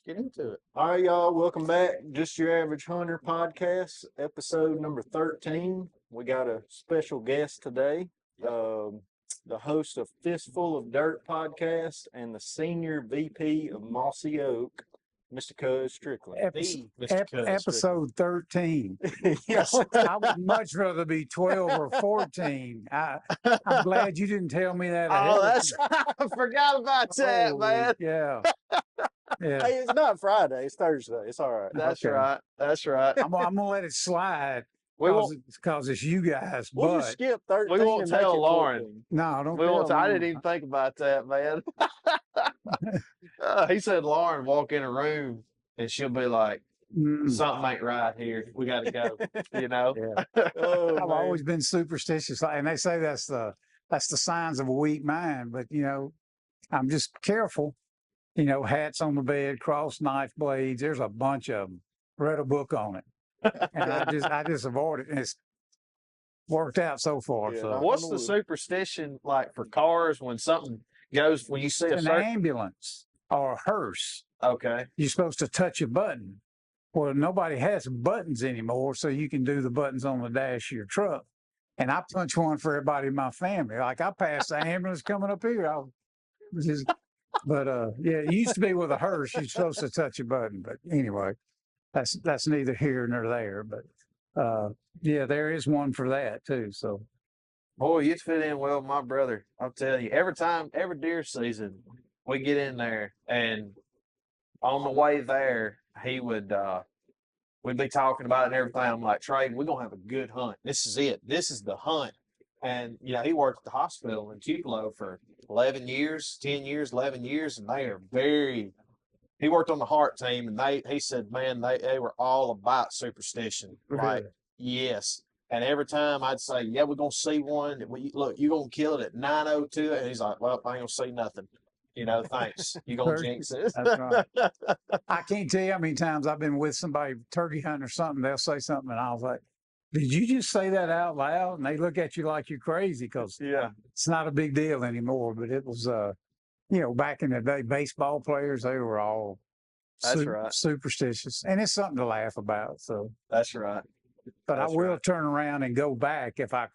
get into it. All right, y'all. Welcome back. Just Your Average Hunter podcast, episode number 13. We got a special guest today, the host of Fistful of Dirt podcast and the senior VP of Mossy Oak, Mr. Cuz Strickland. Episode 13. Yes. I would much rather be 12 or 14. I'm glad you didn't tell me that. Oh, that's I forgot about that, Holy, man. Yeah. Yeah. Hey, it's not Friday. It's Thursday. It's all right. That's Okay. right. That's right. I'm gonna let it slide We won't. because it's you guys. We'll But just skip 13 We won't and make tell it Lauren. 14. no, don't. We won't. tell I me. didn't even think about that, man. He said Lauren walk in a room and she'll be like, Mm. "Something ain't right here. We got to go." You know. Yeah. Oh, I've man. always been superstitious, and they say that's the signs of a weak mind. But I'm just careful. Hats on the bed, cross knife blades. There's a bunch of them. Read a book on it, and I just avoid it, and it's worked out so far. Yeah, So What's the superstition like for cars when something goes when you see a an certain? ambulance or a hearse, Okay. you're supposed to touch a button. Well, nobody has buttons anymore, so you can do the buttons on the dash of your truck. And I punch one for everybody in my family. Like I passed the ambulance coming up here. Yeah, it used to be with a hearse, you're supposed to touch a button. But anyway, that's neither here nor there. But yeah, there is one for that too. So Boy, you'd fit in well with my brother. I'll tell you, every deer season, we get in there, and on the way there, he would, we'd be talking about it and everything. I'm like, Trey, we're going to have a good hunt. This is it. This is the hunt. And, he worked at the hospital in Tupelo for 11 years, 10 years, 11 years, and they are he worked on the heart team, and he said, man, they were all about superstition. Like, yes. And every time I'd say, yeah, we're going to see one. Look, you're going to kill it at 9:02. And he's like, well, I ain't going to see nothing. Thanks. You're going to jinx it. that's right. I can't tell you how many times I've been with somebody turkey hunting or something. They'll say something, and I was like, did you just say that out loud? And they look at you like you're crazy because Yeah. it's not a big deal anymore. But it was, back in the day, baseball players, they were all That's right. superstitious. And it's something to laugh about. So, That's right. but That's I will right. turn around and go back if a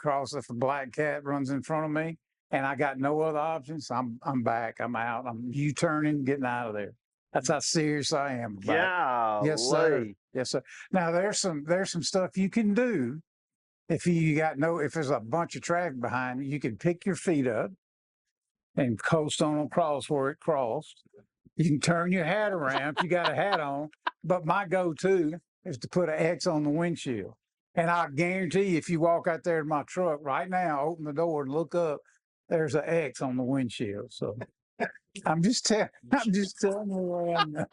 black cat runs in front of me and I got no other options. I'm back. I'm out. I'm U-turning, getting out of there. That's how serious I am about it. Yeah. Yes, sir. Yes, sir. Now there's some stuff you can do if there's a bunch of traffic behind you. You can pick your feet up and coast on across where it crossed. You can turn your hat around if you got a hat on. But my go-to is to put an X on the windshield. And I guarantee you, if you walk out there to my truck right now, open the door and look up, there's an X on the windshield. So I'm just telling you where I'm.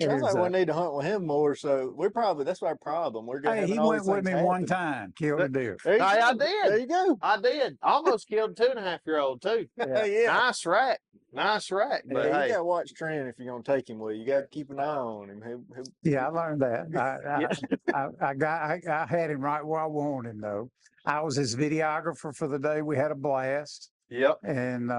Sounds like we need to hunt with him more. So that's our problem. We're Hey, he went with me one time, killed a deer. I did. There you go. I did. Almost killed a 2.5-year-old too. Yeah. Nice rack. Nice rack. But Yeah, hey, you got to watch Trent if you're going to take him with you. You got to keep an eye on him. Yeah, I learned that. I had him right where I wanted him though. I was his videographer for the day. We had a blast, yep. and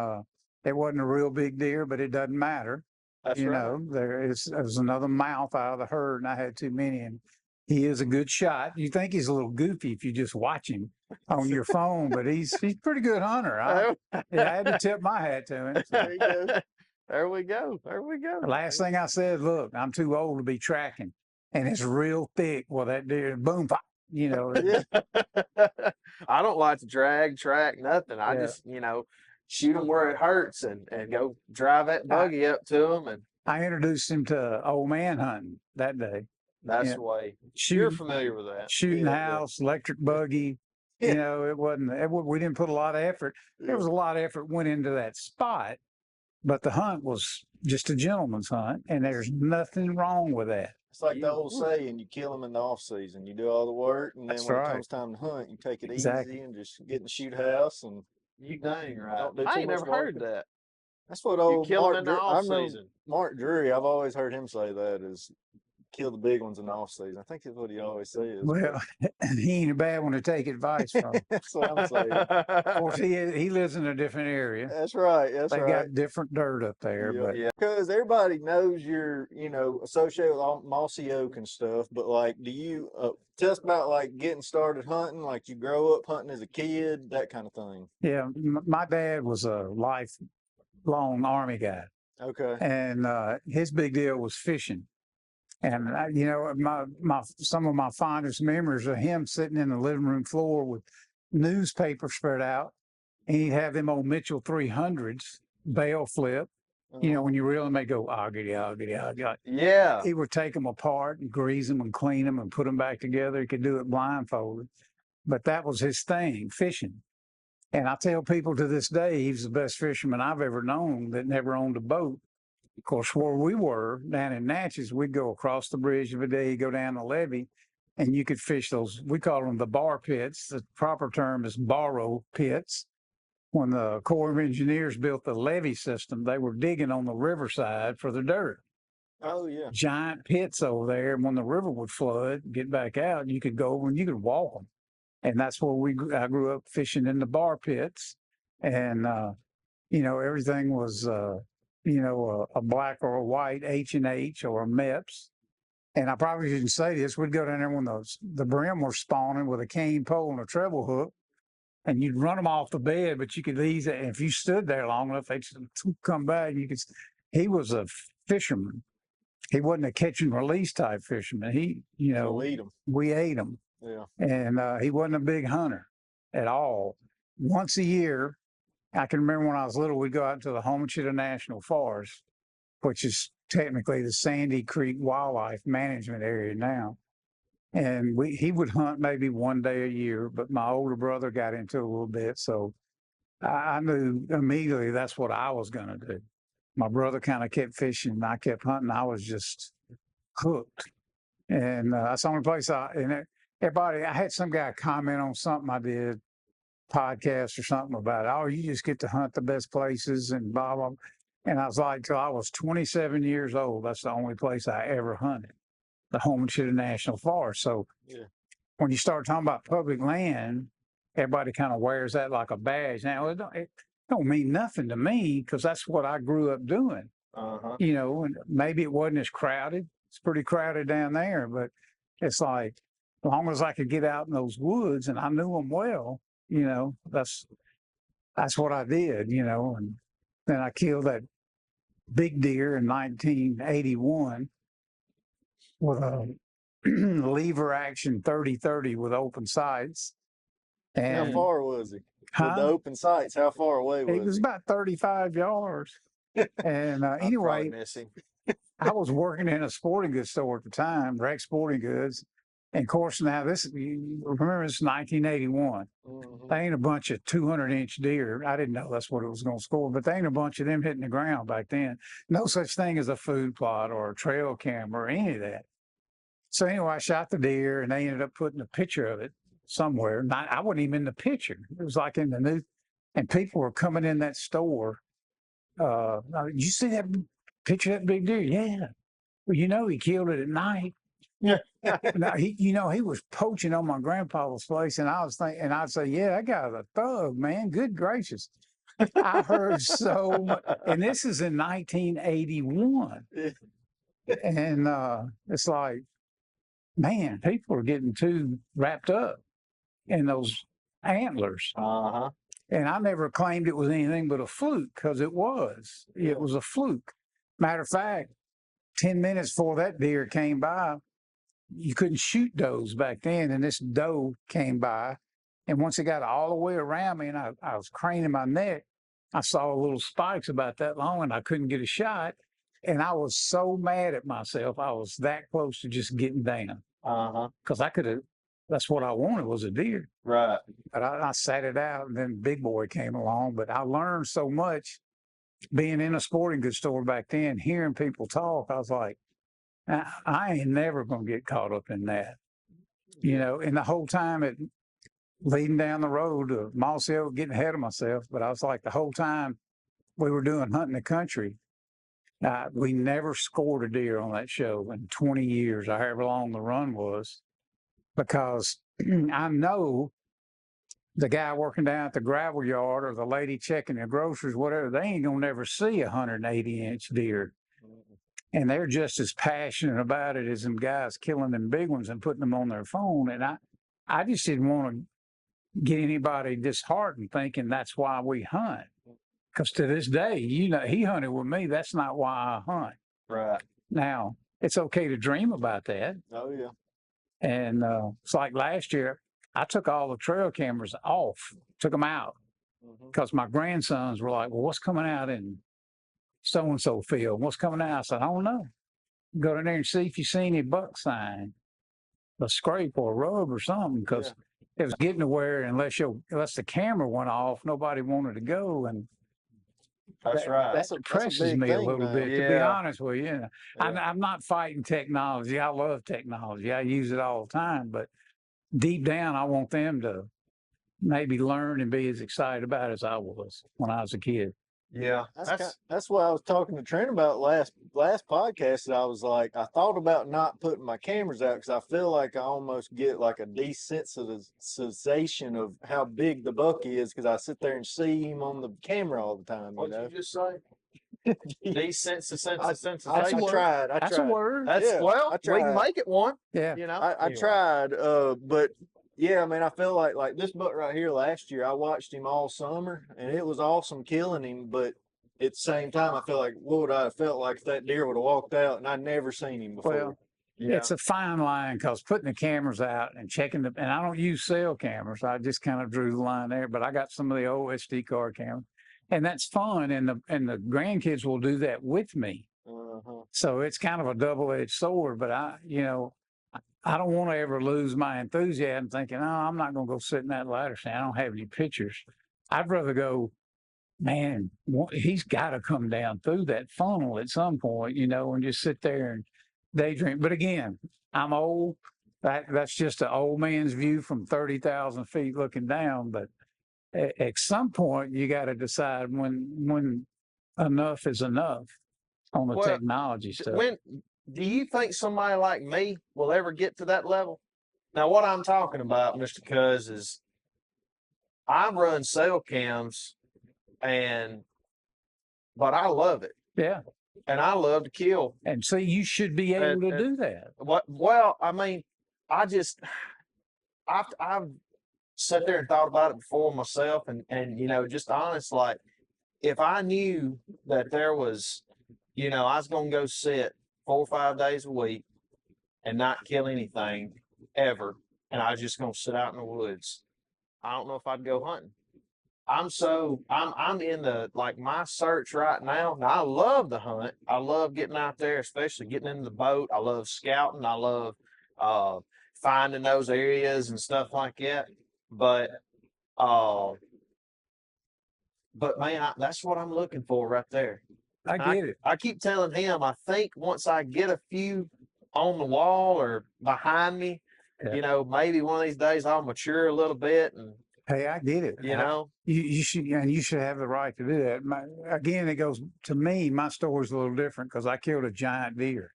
it wasn't a real big deer, but it doesn't matter. That's right. There was another mouth out of the herd, and I had too many. And he is a good shot. You think he's a little goofy if you just watch him on your phone, but he's a pretty good hunter. I had to tip my hat to him. There you go. There we go. There we go. The last thing I said, look, I'm too old to be tracking, and it's real thick. Well, that deer, boom, pop, Yeah. I don't like to drag, track, nothing. I just, shoot them where it hurts and go drive that buggy up to them. And I introduced him to old man hunting that day. that's Yeah. the way. You're Shooting, familiar with that. shooting Yeah. house, electric buggy. It wasn't. We didn't put a lot of effort. There was a lot of effort went into that spot, but the hunt was just a gentleman's hunt, and there's nothing wrong with that. It's like the old saying, you kill them in the off season. You do all the work, and then That's when right. it comes time to hunt, you take it Exactly. easy and just get in the shoot house. And You dang right. Don't do I too ain't much never heard walking. that. that's what You old kill them Mark in the I off know season. Mark Drury, I've always heard him say that is kill the big ones in the off season. I think that's what he always says. Well, he ain't a bad one to take advice from. That's what I'm saying. Of course, he lives in a different area. That's right. That's They right. got different dirt up there, Yeah, but yeah. Because everybody knows you're, associated with all mossy oak and stuff. But like, do you tell us about like getting started hunting? Like, you grow up hunting as a kid, that kind of thing. yeah, my dad was a lifelong Army guy, Okay. and his big deal was fishing. And my some of my fondest memories of him sitting in the living room floor with newspaper spread out, and he'd have them old Mitchell 300s bail flip. When you reel them, they go oggity, oggity, oggity. Yeah. He would take them apart and grease them and clean them and put them back together. He could do it blindfolded, but that was his thing, fishing. And I tell people to this day, he was the best fisherman I've ever known that never owned a boat. Of course, where we were down in Natchez, we'd go across the bridge every day, go down the levee, and you could fish those. We call them the bar pits. The proper term is borrow pits. When the Corps of Engineers built the levee system, they were digging on the riverside for the dirt. Oh yeah. Giant pits over there. And when the river would flood, get back out, you could go over and you could walk them. And that's where I grew up fishing in the bar pits. And, everything was, a black or a white H&H or a MEPS. And I probably shouldn't say this. We'd go down there when the brim were spawning with a cane pole and a treble hook. And you'd run them off the bed, but you could easily, if you stood there long enough, they'd come back. He was a fisherman. He wasn't a catch and release type fisherman. We ate him. Yeah. And he wasn't a big hunter at all. Once a year, I can remember when I was little, we'd go out to the Homestead National Forest, which is technically the Sandy Creek Wildlife Management Area now. And he would hunt maybe one day a year, but my older brother got into it a little bit. So I knew immediately that's what I was going to do. My brother kind of kept fishing and I kept hunting. I was just hooked. And that's the only place I had some guy comment on something I did, podcast or something about it. Oh, you just get to hunt the best places and blah, blah. And I was like, till I was 27 years old, that's the only place I ever hunted. The Homestead National Forest. So when you start talking about public land, everybody kind of wears that like a badge. Now, it don't mean nothing to me because that's what I grew up doing. Uh-huh. And maybe it wasn't as crowded. It's pretty crowded down there, but it's like, as long as I could get out in those woods and I knew them well, that's what I did, and then I killed that big deer in 1981. With a lever action 30-30 with open sights. And how far was he? Huh? With the open sights, how far away was he? It was about 35 yards. And anyway, I was working in a sporting goods store at the time, Rex Sporting Goods. And of course, now remember this is 1981. Mm-hmm. They ain't a bunch of 200-inch deer. I didn't know that's what it was going to score, but they ain't a bunch of them hitting the ground back then. No such thing as a food plot or a trail camera or any of that. So anyway, I shot the deer and they ended up putting a picture of it somewhere. I wasn't even in the picture. It was like in the news. And people were coming in that store. Did you see that picture of that big deer? Yeah. Well, he killed it at night. Yeah. He was poaching on my grandpa's place, and I was thinking, and I'd say, yeah, that guy's a thug, man. Good gracious. I heard so much, and this is in 1981. And it's like, man, people are getting too wrapped up in those antlers. Uh-huh. And I never claimed it was anything but a fluke because it was. It was a fluke. Matter of fact, 10 minutes before that deer came by, you couldn't shoot does back then. And this doe came by. And once it got all the way around me and I was craning my neck, I saw little spikes about that long and I couldn't get a shot. And I was so mad at myself. I was that close to just getting down. Uh-huh. Because I could have, that's what I wanted was a deer. Right. But I sat it out and then Big Boy came along. But I learned so much being in a sporting goods store back then, hearing people talk. I was like, I ain't never going to get caught up in that. And the whole time leading down the road to Mossy Oak, getting ahead of myself. But I was like, the whole time we were doing hunting the country, We never scored a deer on that show in 20 years, or however long the run was, because I know the guy working down at the gravel yard or the lady checking the groceries, whatever, they ain't gonna never see a 180-inch deer. And they're just as passionate about it as them guys killing them big ones and putting them on their phone. And I just didn't want to get anybody disheartened thinking that's why we hunt. Because to this day, you know, he hunted with me. That's not why I hunt. Right. Now, it's okay to dream about that. Oh yeah. And it's like last year, I took all the trail cameras off, took them out, because my grandsons were like, well, what's coming out in so-and-so field? What's coming out? I said, I don't know. Go in there and see if you see any buck sign, a scrape or a rub or something, because it was getting to where unless the camera went off, nobody wanted to go. And That's right. That depresses me a little bit, to be honest with you. Yeah. I'm not fighting technology. I love technology. I use it all the time. But deep down, I want them to maybe learn and be as excited about it as I was when I was a kid. Yeah. That's what I was talking to Trent about last podcast. That I was like, I thought about not putting my cameras out because I feel like I almost get like a desensitization of how big the buck is because I sit there and see him on the camera all the time. What did you just say? Desensitization. I tried. That's a word. That's well, I we can tried. make it one. Yeah. You know, I tried, but yeah, I mean, I feel like this buck right here last year, I watched him all summer and it was awesome killing him. But at the same time, I feel like, what would I have felt like if that deer would have walked out and I'd never seen him before? Well, it's a fine line because putting the cameras out and checking and I don't use cell cameras. I just kind of drew the line there, but I got some of the old SD card cameras and that's fun. And the grandkids will do that with me. So it's kind of a double-edged sword, but I don't want to ever lose my enthusiasm thinking, oh, I'm not going to go sit in that ladder stand. I don't have any pictures. I'd rather go, man, he's got to come down through that funnel at some point, and just sit there and daydream. But again, I'm old. That's just an old man's view from 30,000 feet looking down. But at some point, you got to decide when enough is enough on the technology stuff. Do you think somebody like me will ever get to that level? Now, what I'm talking about, Mr. Cuz, is I run cell cams, but I love it. Yeah. And I love to kill. And so you should be able to do that. Well, I mean, I've sat there and thought about it before myself, and just honest, like if I knew that there was, I was gonna go sit 4 or 5 days a week and not kill anything ever, and I was just gonna sit out in the woods, I don't know if I'd go hunting. I'm in my search right now. Now I love the hunt. I love getting out there, especially getting in the boat. I love scouting. I love finding those areas and stuff like that. But man, that's what I'm looking for right there. I get it. I keep telling him, I think once I get a few on the wall or behind me, maybe one of these days I'll mature a little bit. And hey, I get it. You should have the right to do that. Again, it goes to me. My story's a little different because I killed a giant deer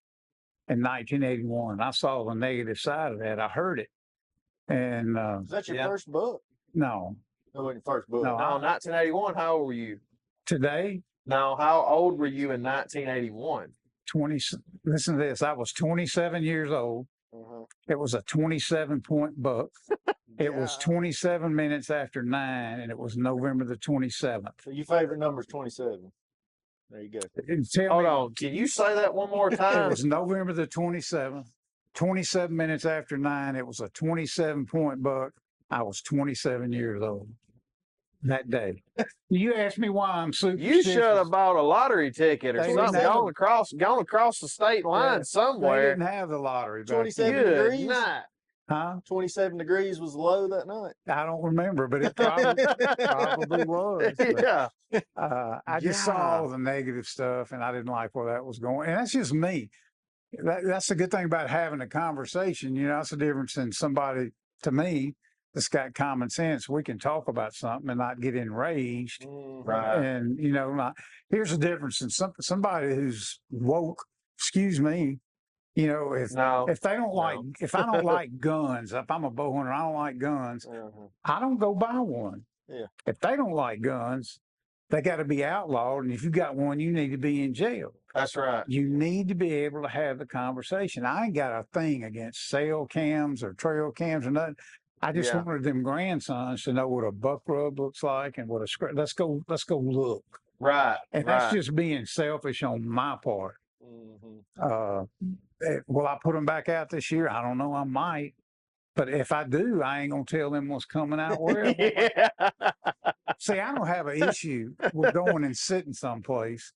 in 1981. I saw the negative side of that. I heard it, and is that your first book? No, that wasn't your first book. No, 1981. How old were you today? Now, how old were you in 1981? 20. Listen to this. I was 27 years old. It was a 27-point buck. It was 27 minutes after 9, and it was November the 27th. So your favorite number is 27. There you go. Hold on. Can you say that one more time? It was November the 27th, 27 minutes after 9. It was a 27-point buck. I was 27 years old that day. You asked me why I'm superstitious. You should have bought a lottery ticket or something. Gone across the state line somewhere. They didn't have the lottery. 27 degrees. Night. Huh? 27 degrees was low that night. I don't remember, but it probably was. Yeah. I just saw all the negative stuff, and I didn't like where that was going. And that's just me. That's the good thing about having a conversation. That's the difference in somebody, to me, that's got common sense, we can talk about something and not get enraged. Right. And here's the difference in somebody who's woke. Excuse me. No. If they don't No. like, if I don't like guns, if I'm a bow hunter, I don't like guns. I don't go buy one. Yeah. If they don't like guns, they got to be outlawed. And if you got one, you need to be in jail. That's right. You need to be able to have the conversation. I ain't got a thing against sail cams or trail cams or nothing. I just Yeah. wanted them grandsons to know what a buck rub looks like and what a let's go look. Right. And that's just being selfish on my part. Will I put them back out this year? I don't know. I might. But if I do, I ain't going to tell them what's coming out wherever. Yeah. See, I don't have an issue with going and sitting someplace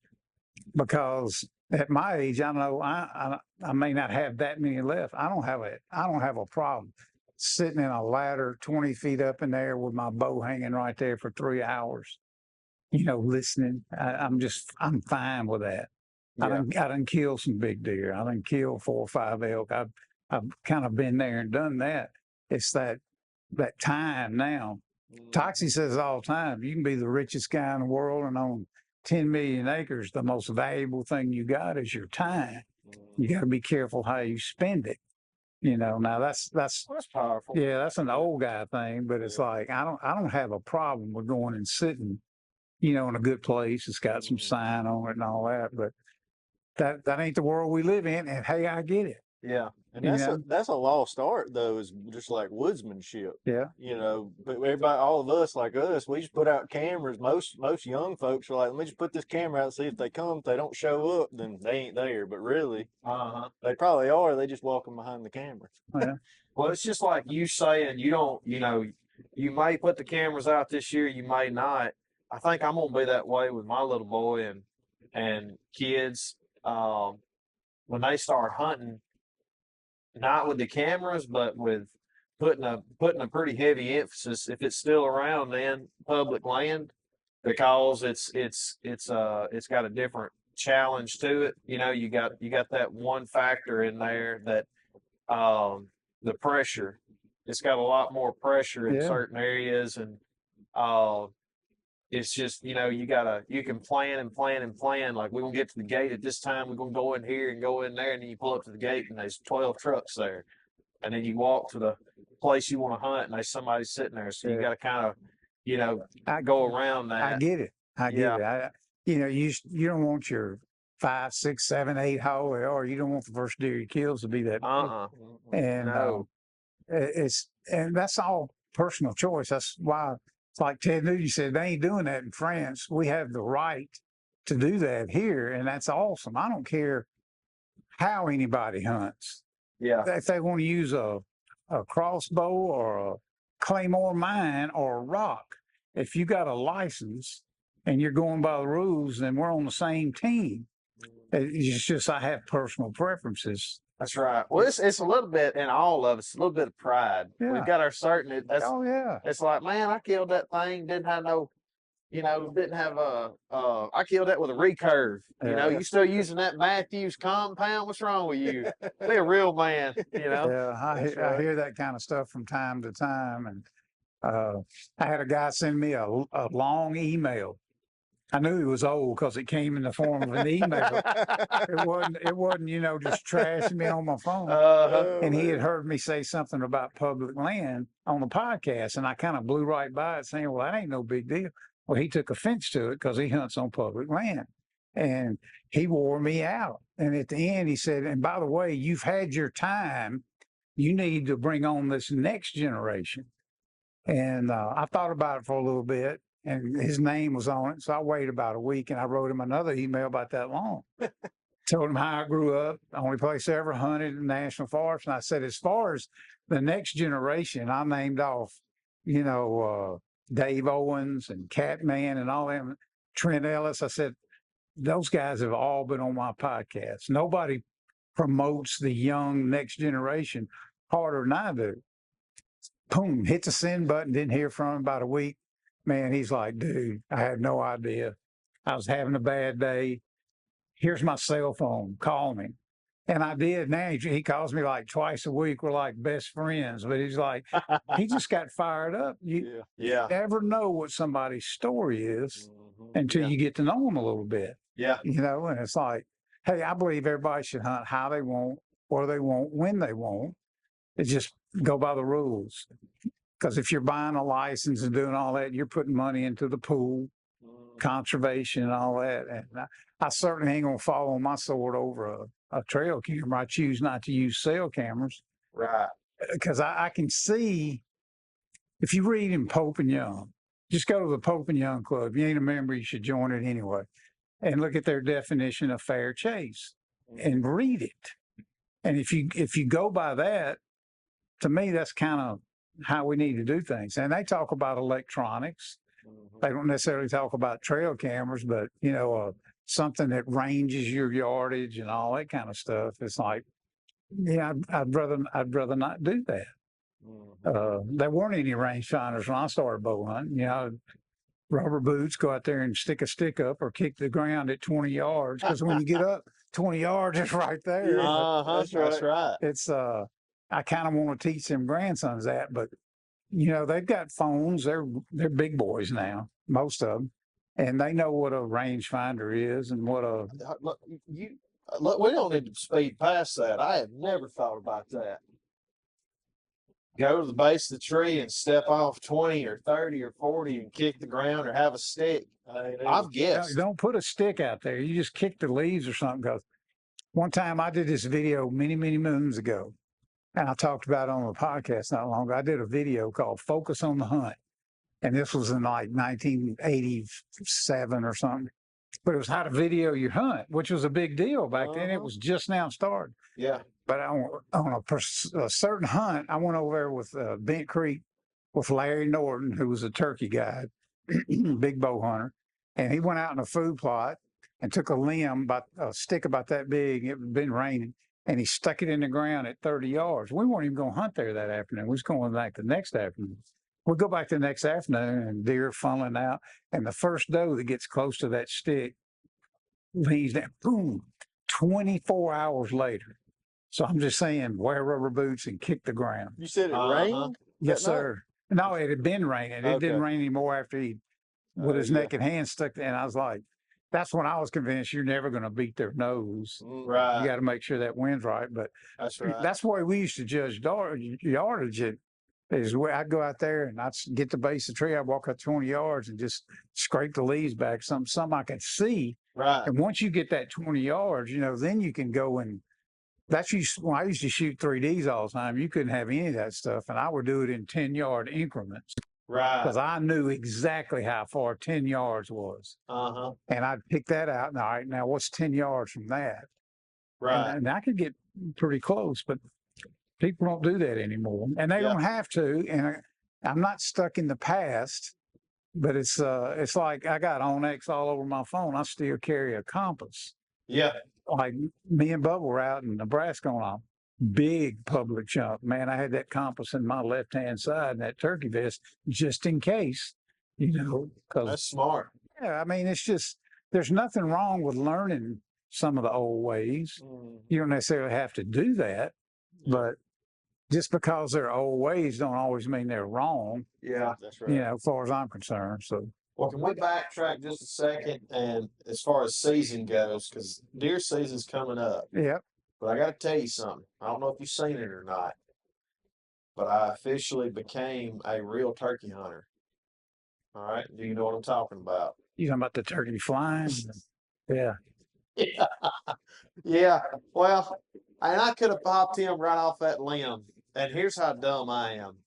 because at my age, I know I may not have that many left. I don't have a problem sitting in a ladder 20 feet up in there with my bow hanging right there for 3 hours, listening. I'm fine with that. Yeah. I done killed some big deer. I done killed 4 or 5 elk. I've kind of been there and done that. It's that time now. Toxie says all the time, you can be the richest guy in the world and own 10 million acres. The most valuable thing you got is your time. You got to be careful how you spend it. Now that's powerful. Yeah, that's an old guy thing, but it's like I don't have a problem with going and sitting, in a good place. It's got some sign on it and all that, but that ain't the world we live in. And hey, I get it. Yeah. And that's a lost art, though, is just like woodsmanship. Yeah. But everybody, all of us like us, we just put out cameras. Most young folks are like, let me just put this camera out and see if they come. If they don't show up, then they ain't there. But really, they probably are. They just walking behind the camera. Yeah. Well, it's just like you saying you don't, you may put the cameras out this year, you may not. I think I'm going to be that way with my little boy and kids. When they start hunting, not with the cameras, but with putting a pretty heavy emphasis, if it's still around, then public land, because it's got a different challenge to it. You got that one factor in there that the pressure. It's got a lot more pressure in certain areas, and it's just, you can plan and plan and plan. Like, we're going to get to the gate at this time. We're going to go in here and go in there. And then you pull up to the gate and there's 12 trucks there. And then you walk to the place you want to hunt and there's somebody sitting there. So you got to kind of, go around that. I get it. I get it. You don't want your 5, 6, 7, 8 hole, or you don't want the first deer you kill to be that. And No. And that's all personal choice. That's why. It's like Ted Nugent said, they ain't doing that in France. We have the right to do that here, and that's awesome. I don't care how anybody hunts. Yeah. If they want to use a crossbow or a claymore mine or a rock, if you got a license and you're going by the rules, then we're on the same team. It's just I have personal preferences. That's right. Well, it's a little bit in all of us, a little bit of pride. Yeah. We've got our certain. It's like, man, I killed that thing. Didn't have no, didn't have I killed that with a recurve. You still using that Matthews compound? What's wrong with you? Be a real man. Yeah, I hear that kind of stuff from time to time, and I had a guy send me a long email. I knew he was old because it came in the form of an email. It wasn't, just trashing me on my phone. And he had heard me say something about public land on the podcast, and I kind of blew right by it, saying, "Well, that ain't no big deal." Well, he took offense to it because he hunts on public land, and he wore me out. And at the end, he said, "And by the way, you've had your time. You need to bring on this next generation." And I thought about it for a little bit. And his name was on it. So I waited about a week and I wrote him another email about that long. Told him how I grew up, the only place I ever hunted in the national forest. And I said, as far as the next generation, I named off, Dave Owens and Catman and all them, Trent Ellis. I said, those guys have all been on my podcast. Nobody promotes the young next generation harder than I do. Boom, hit the send button, didn't hear from him about a week. Man, he's like, dude, I had no idea. I was having a bad day. Here's my cell phone. Call me. And I did. Now he calls me like twice a week. We're like best friends. But he's like, he just got fired up. You Yeah. never know what somebody's story is Mhm. until Yeah. you get to know them a little bit. Yeah. You know, and it's like, hey, I believe everybody should hunt how they want, where they want, when they want. It just go by the rules. Because if you're buying a license and doing all that, you're putting money into the pool, conservation and all that. And I certainly ain't gonna fall on my sword over a trail camera. I choose not to use cell cameras Right. because I can see if you read in Pope and Young, just go to the Pope and Young Club. If you ain't a member, you should join it anyway. And look at their definition of fair chase and read it. And if you go by that, to me, that's kind of how we need to do things. And they talk about electronics. They don't necessarily talk about trail cameras, but you know, something that ranges your yardage and all that kind of stuff. It's like, yeah, I'd rather not do that. There weren't any range finders when I started bow hunting. You know, rubber boots, go out there and stick a stick up or kick the ground at 20 yards. Because when you get up 20 yards, it's right there. That's right. It's I kind of want to teach them grandsons that, but you know, they've got phones. They're big boys now, most of them, and they know what a rangefinder is and what a. Look, we don't need to speed past that. I have never thought about that. Go to the base of the tree and step off 20 or 30 or 40 and kick the ground or have a stick. I've guessed. Don't put a stick out there. You just kick the leaves or something. Because one time I did this video many moons ago, and I talked about it on the podcast not long ago. I did a video called "Focus on the Hunt," and this was in like 1987 or something. But it was how to video your hunt, which was a big deal back then. It was just now started. Yeah. But on a certain hunt, I went over there with Bent Creek with Larry Norton, who was a turkey guide, big bow hunter. And he went out in a food plot and took a limb, a stick about that big. It had been raining. And he stuck it in the ground at 30 yards. We weren't even going to hunt there that afternoon. We was going back the next afternoon. We go back the next afternoon and deer funneling out. And the first doe that gets close to that stick leaves that, boom, 24 hours later. So I'm just saying, wear rubber boots and kick the ground. You said it rained? Yes, sir. No, it had been raining. It didn't rain anymore after he, with his naked hand stuck. And I was like, that's when I was convinced you're never going to beat their nose. Right. You got to make sure that wind's right. But that's right. That's the way we used to judge yardage. Is where I'd go out there and I'd get the base of the tree. I'd walk out 20 yards and just scrape the leaves back, something I could see. Right. And once you get that 20 yards, you know, then you can go and when I used to shoot 3Ds all the time. You couldn't have any of that stuff. And I would do it in 10-yard increments. Right. Because I knew exactly how far 10 yards was. And I'd pick that out. And all right, now what's 10 yards from that? Right. And I could get pretty close, but people don't do that anymore. And they don't have to. And I'm not stuck in the past, but it's like I got Onyx all over my phone. I still carry a compass. Yeah. Like me and Bubba were out in Nebraska on a big public chunk. Man, I had that compass in my left-hand side and that turkey vest just in case, you know. That's smart. Yeah, I mean, it's just, there's nothing wrong with learning some of the old ways. You don't necessarily have to do that, but just because they're old ways don't always mean they're wrong. Yeah. That's right. You know, as far as I'm concerned. So, well, can we backtrack just a second? And as far as season goes, because deer season's coming up. yeah. But I got to tell you something. I don't know if you've seen it or not, but I officially became a real turkey hunter. All right. Do you know what I'm talking about? You talking about the turkey flying? Yeah. Yeah. Yeah. Well, and I could have popped him right off that limb. And here's how dumb I am.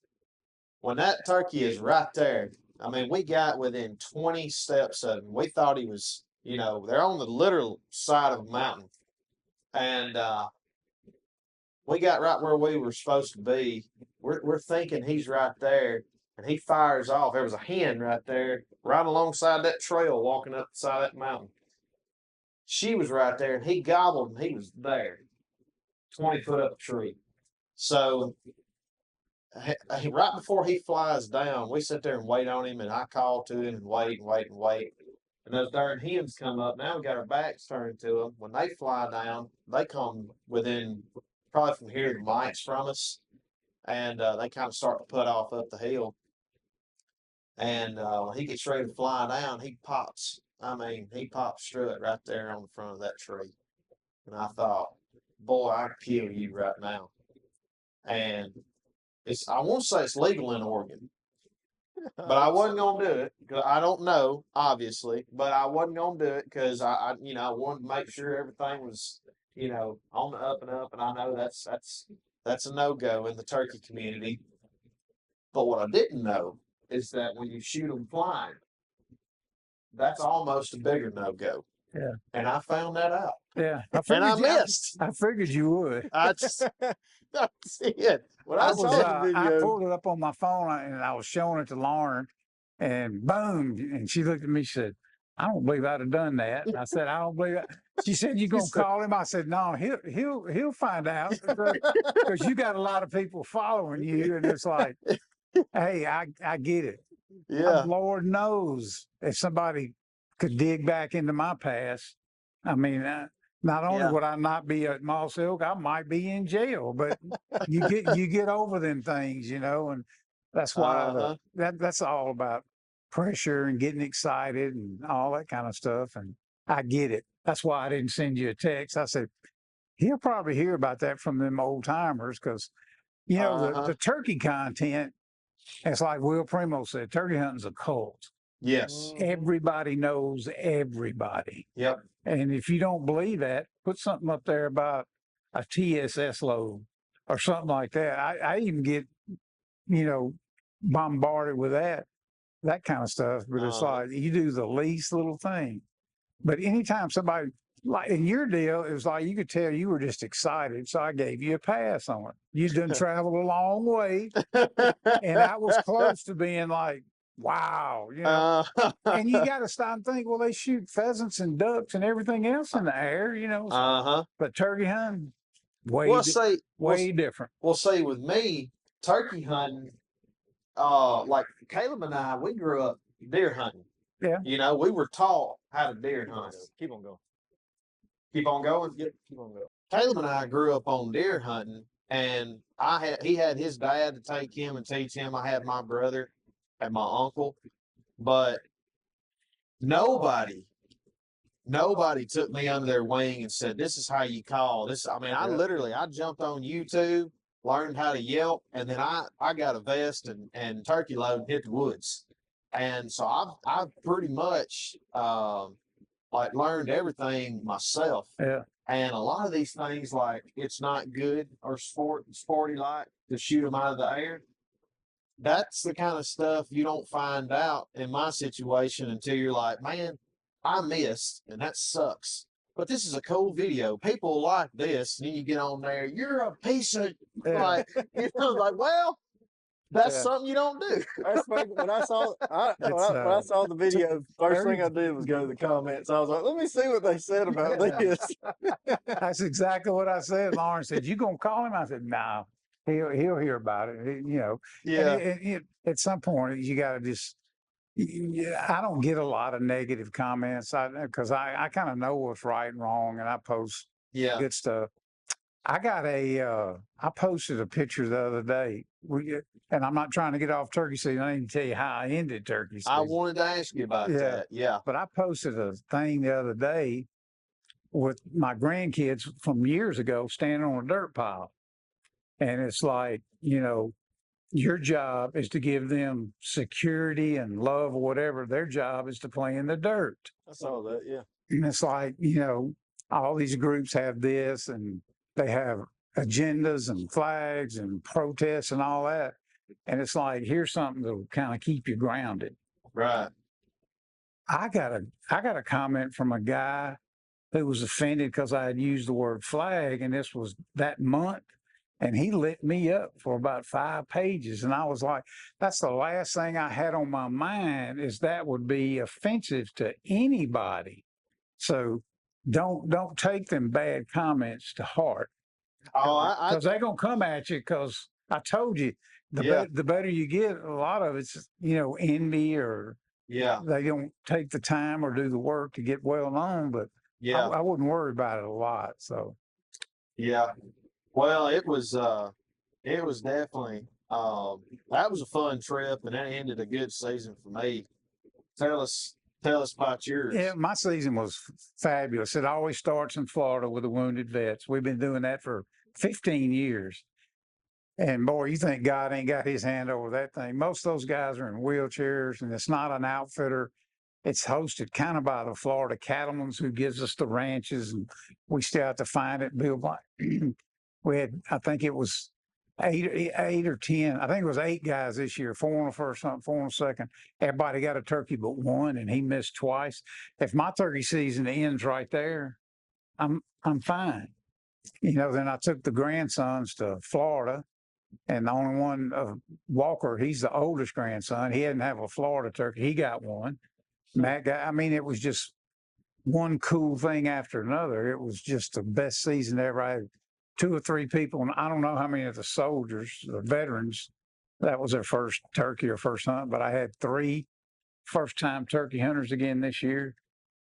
When that turkey is right there, I mean, we got within 20 steps of him. We thought he was, you know, they're on the literal side of a mountain. And we got right where we were supposed to be. We're thinking he's right there. And he fires off. There was a hen right there, right alongside that trail, walking up the side of that mountain. She was right there, and he gobbled, and he was there, 20 foot up the tree. So right before he flies down, we sit there and wait on him, and I call to him and wait. and those darn hens come up. Now we got our backs turned to them. When they fly down, they come within probably from here to miles from us, and they kind of start to put off up the hill. And when he gets ready to fly down, he pops. I mean, he pops strut right there on the front of that tree. And I thought, boy, I'd kill you right now. And I won't say it's legal in Oregon, but I wasn't gonna do it because I don't know, obviously. But I wasn't gonna do it because I wanted to make sure everything was, on the up and up. And I know that's a no go in the turkey community. But what I didn't know is that when you shoot them flying, that's almost a bigger no go. Yeah. And I found that out. Yeah. And I missed. I figured you would. That's it. When I saw the I video, pulled it up on my phone and I was showing it to Lauren, and boom, and she looked at me. She said, "I don't believe I'd have done that." And I said, "I don't believe that." She said, "You gonna call him?" I said, "No, he'll find out because you got a lot of people following you, and it's like, hey, I get it. yeah, Lord knows if somebody could dig back into my past. I mean, not only Yeah. would I not be at Moss Elk, I might be in jail. But you get over them things, and that's why that's all about pressure and getting excited and all that kind of stuff. And I get it. That's why I didn't send you a text. I said he'll probably hear about that from them old timers because the turkey content. It's like Will Primo said, turkey hunting's a cult. yes, Everybody knows everybody. yep, And if you don't believe that, put something up there about a TSS load or something like that. I even get, bombarded with that kind of stuff. But it's like you do the least little thing. But anytime somebody, like in your deal, it was like you could tell you were just excited. So I gave you a pass on it. You done traveled a long way. And I was close to being like, wow, and you got to stop and think, well, they shoot pheasants and ducks and everything else in the air, but turkey hunting, way different. Well, say with me, turkey hunting, like Caleb and I, we grew up deer hunting. Yeah. We were taught how to deer hunt. Keep on going. Keep on going. Yep, keep on going. Caleb and I grew up on deer hunting, and he had his dad to take him and teach him. I had my brother and my uncle, but nobody took me under their wing and said, "This is how you call this." I mean, I jumped on YouTube, learned how to yelp, and then I got a vest and turkey load and hit the woods. And so I've pretty much like learned everything myself. Yeah. And a lot of these things, like it's not good or sporty like to shoot them out of the air. That's the kind of stuff you don't find out in my situation until you're like, man, I missed, and that sucks. But this is a cool video. People like this, and then you get on there, you're a piece of like, well, that's something you don't do. That's when I saw when I saw the video, first thing I did was go to the comments. I was like, let me see what they said about this. That's exactly what I said. Lauren said, "You gonna call him?" I said, "No, he'll hear about it." Yeah. And at some point, you got to just. I don't get a lot of negative comments because I kind of know what's right and wrong, and I post good stuff. I posted a picture the other day, and I'm not trying to get off turkey season. I didn't tell you how I ended turkey season. I wanted to ask you about that. Yeah. But I posted a thing the other day with my grandkids from years ago standing on a dirt pile. And it's like, your job is to give them security and love or whatever. Their job is to play in the dirt. I saw that, yeah. And it's like, all these groups have this and they have agendas and flags and protests and all that. And it's like, here's something that'll kind of keep you grounded. Right. I got a comment from a guy who was offended because I had used the word flag, and this was that month. And he lit me up for about 5 pages. And I was like, that's the last thing I had on my mind, is that would be offensive to anybody. So don't take them bad comments to heart. Because they're going to come at you, because I told you, the better you get, a lot of it's, envy or Yeah. They don't take the time or do the work to get well known, but Yeah. I wouldn't worry about it a lot. So Yeah. Well, it was definitely that was a fun trip, and that ended a good season for me. Tell us tell us about yeah, yours. my season was fabulous. It always starts in Florida with the wounded vets. We've been doing that for 15 years. And boy, you think God ain't got his hand over that thing. Most of those guys are in wheelchairs, and it's not an outfitter. It's hosted kind of by the Florida Cattlemen's, who gives us the ranches, and we still have to find it, build like we had, I think it was eight or 10. I think it was 8 guys this year, 4 on the first hunt, 4 on the second. Everybody got a turkey but one, and he missed twice. If my turkey season ends right there, I'm fine. Then I took the grandsons to Florida, and the only one, Walker, he's the oldest grandson. He didn't have a Florida turkey. He got one. Matt got, I mean, it was just one cool thing after another. It was just the best season ever. I had 2 or 3 people, and I don't know how many of the soldiers, the veterans, that was their first turkey or first hunt, but I had 3 first-time turkey hunters again this year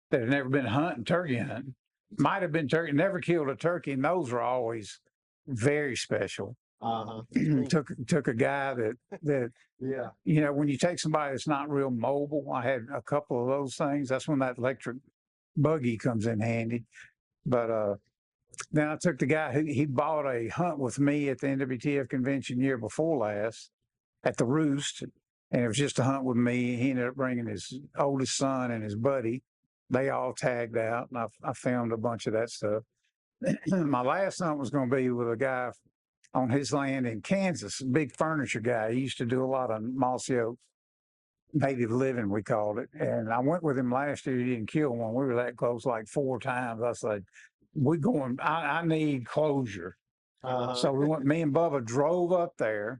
that had never been turkey hunting. Might have been turkey, never killed a turkey, and those were always very special. Uh-huh. Took a guy that Yeah. when you take somebody that's not real mobile, I had a couple of those things. That's when that electric buggy comes in handy. But then I took the guy who he bought a hunt with me at the NWTF convention year before last at the Roost, and it was just a hunt with me. He ended up bringing his oldest son and his buddy. They all tagged out, and I filmed a bunch of that stuff. My last hunt was going to be with a guy on his land in Kansas, a big furniture guy. He used to do a lot of mossy oak, native living, we called it. And I went with him last year. He didn't kill one. We were that close like 4 times. I said, I need closure. Uh-huh. So me and Bubba drove up there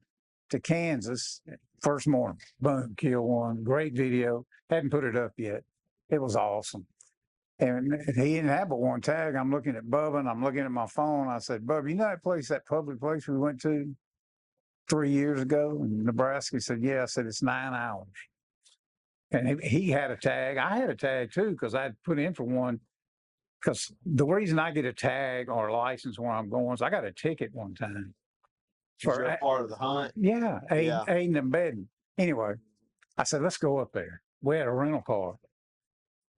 to Kansas first morning. Boom, kill one. Great video. Hadn't put it up yet. It was awesome. And he didn't have but one tag. I'm looking at Bubba and I'm looking at my phone. I said, Bubba, you know that public place we went to 3 years ago in Nebraska? He said, yeah. I said, it's 9 hours. And he had a tag. I had a tag too, because I had put in for one. Because the reason I get a tag or a license where I'm going is I got a ticket one time. You're a part of the hunt. Yeah, Yeah. aiding and abetting. Anyway, I said, let's go up there. We had a rental car.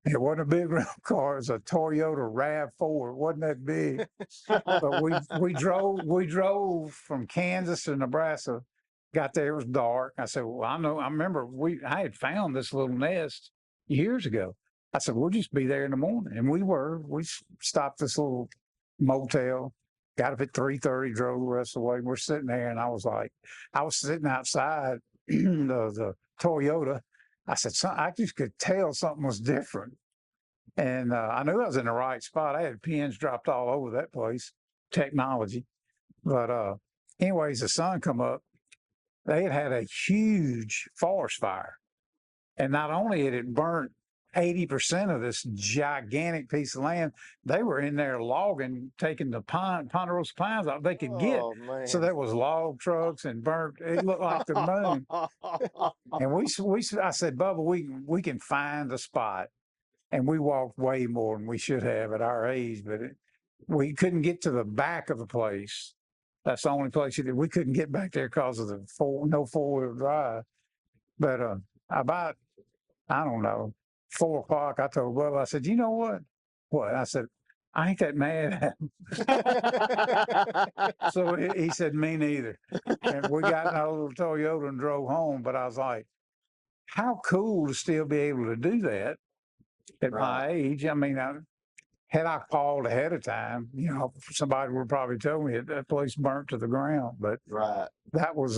It wasn't a big rental car. It was a Toyota RAV4. It wasn't that big. But we drove from Kansas to Nebraska. Got there, it was dark. I said, well, I remember I had found this little nest years ago. I said, we'll just be there in the morning. And we stopped this little motel, got up at 3:30, drove the rest of the way. We're sitting there, and I was sitting outside the Toyota. I said, I just could tell something was different. And I knew I was in the right spot. I had pins dropped all over that place, technology. But anyways, the sun come up. They had a huge forest fire. And not only had it burnt 80% of this gigantic piece of land, they were in there logging, taking the ponderosa pines out they could get. Oh, man. So there was log trucks and burnt. It looked like the moon. And I said, Bubba, we can find the spot. And we walked way more than we should have at our age, but we couldn't get to the back of the place. That's the only place we couldn't get back there because of no 4-wheel drive. But about, I don't know, 4 o'clock, I told Bubba, I said, you know what? What? I said, I ain't that mad at him. So he said, me neither. And we got in our little Toyota and drove home. But I was like, how cool to still be able to do that at my age. I mean, had I called ahead of time, somebody would probably tell me that place burnt to the ground. But that was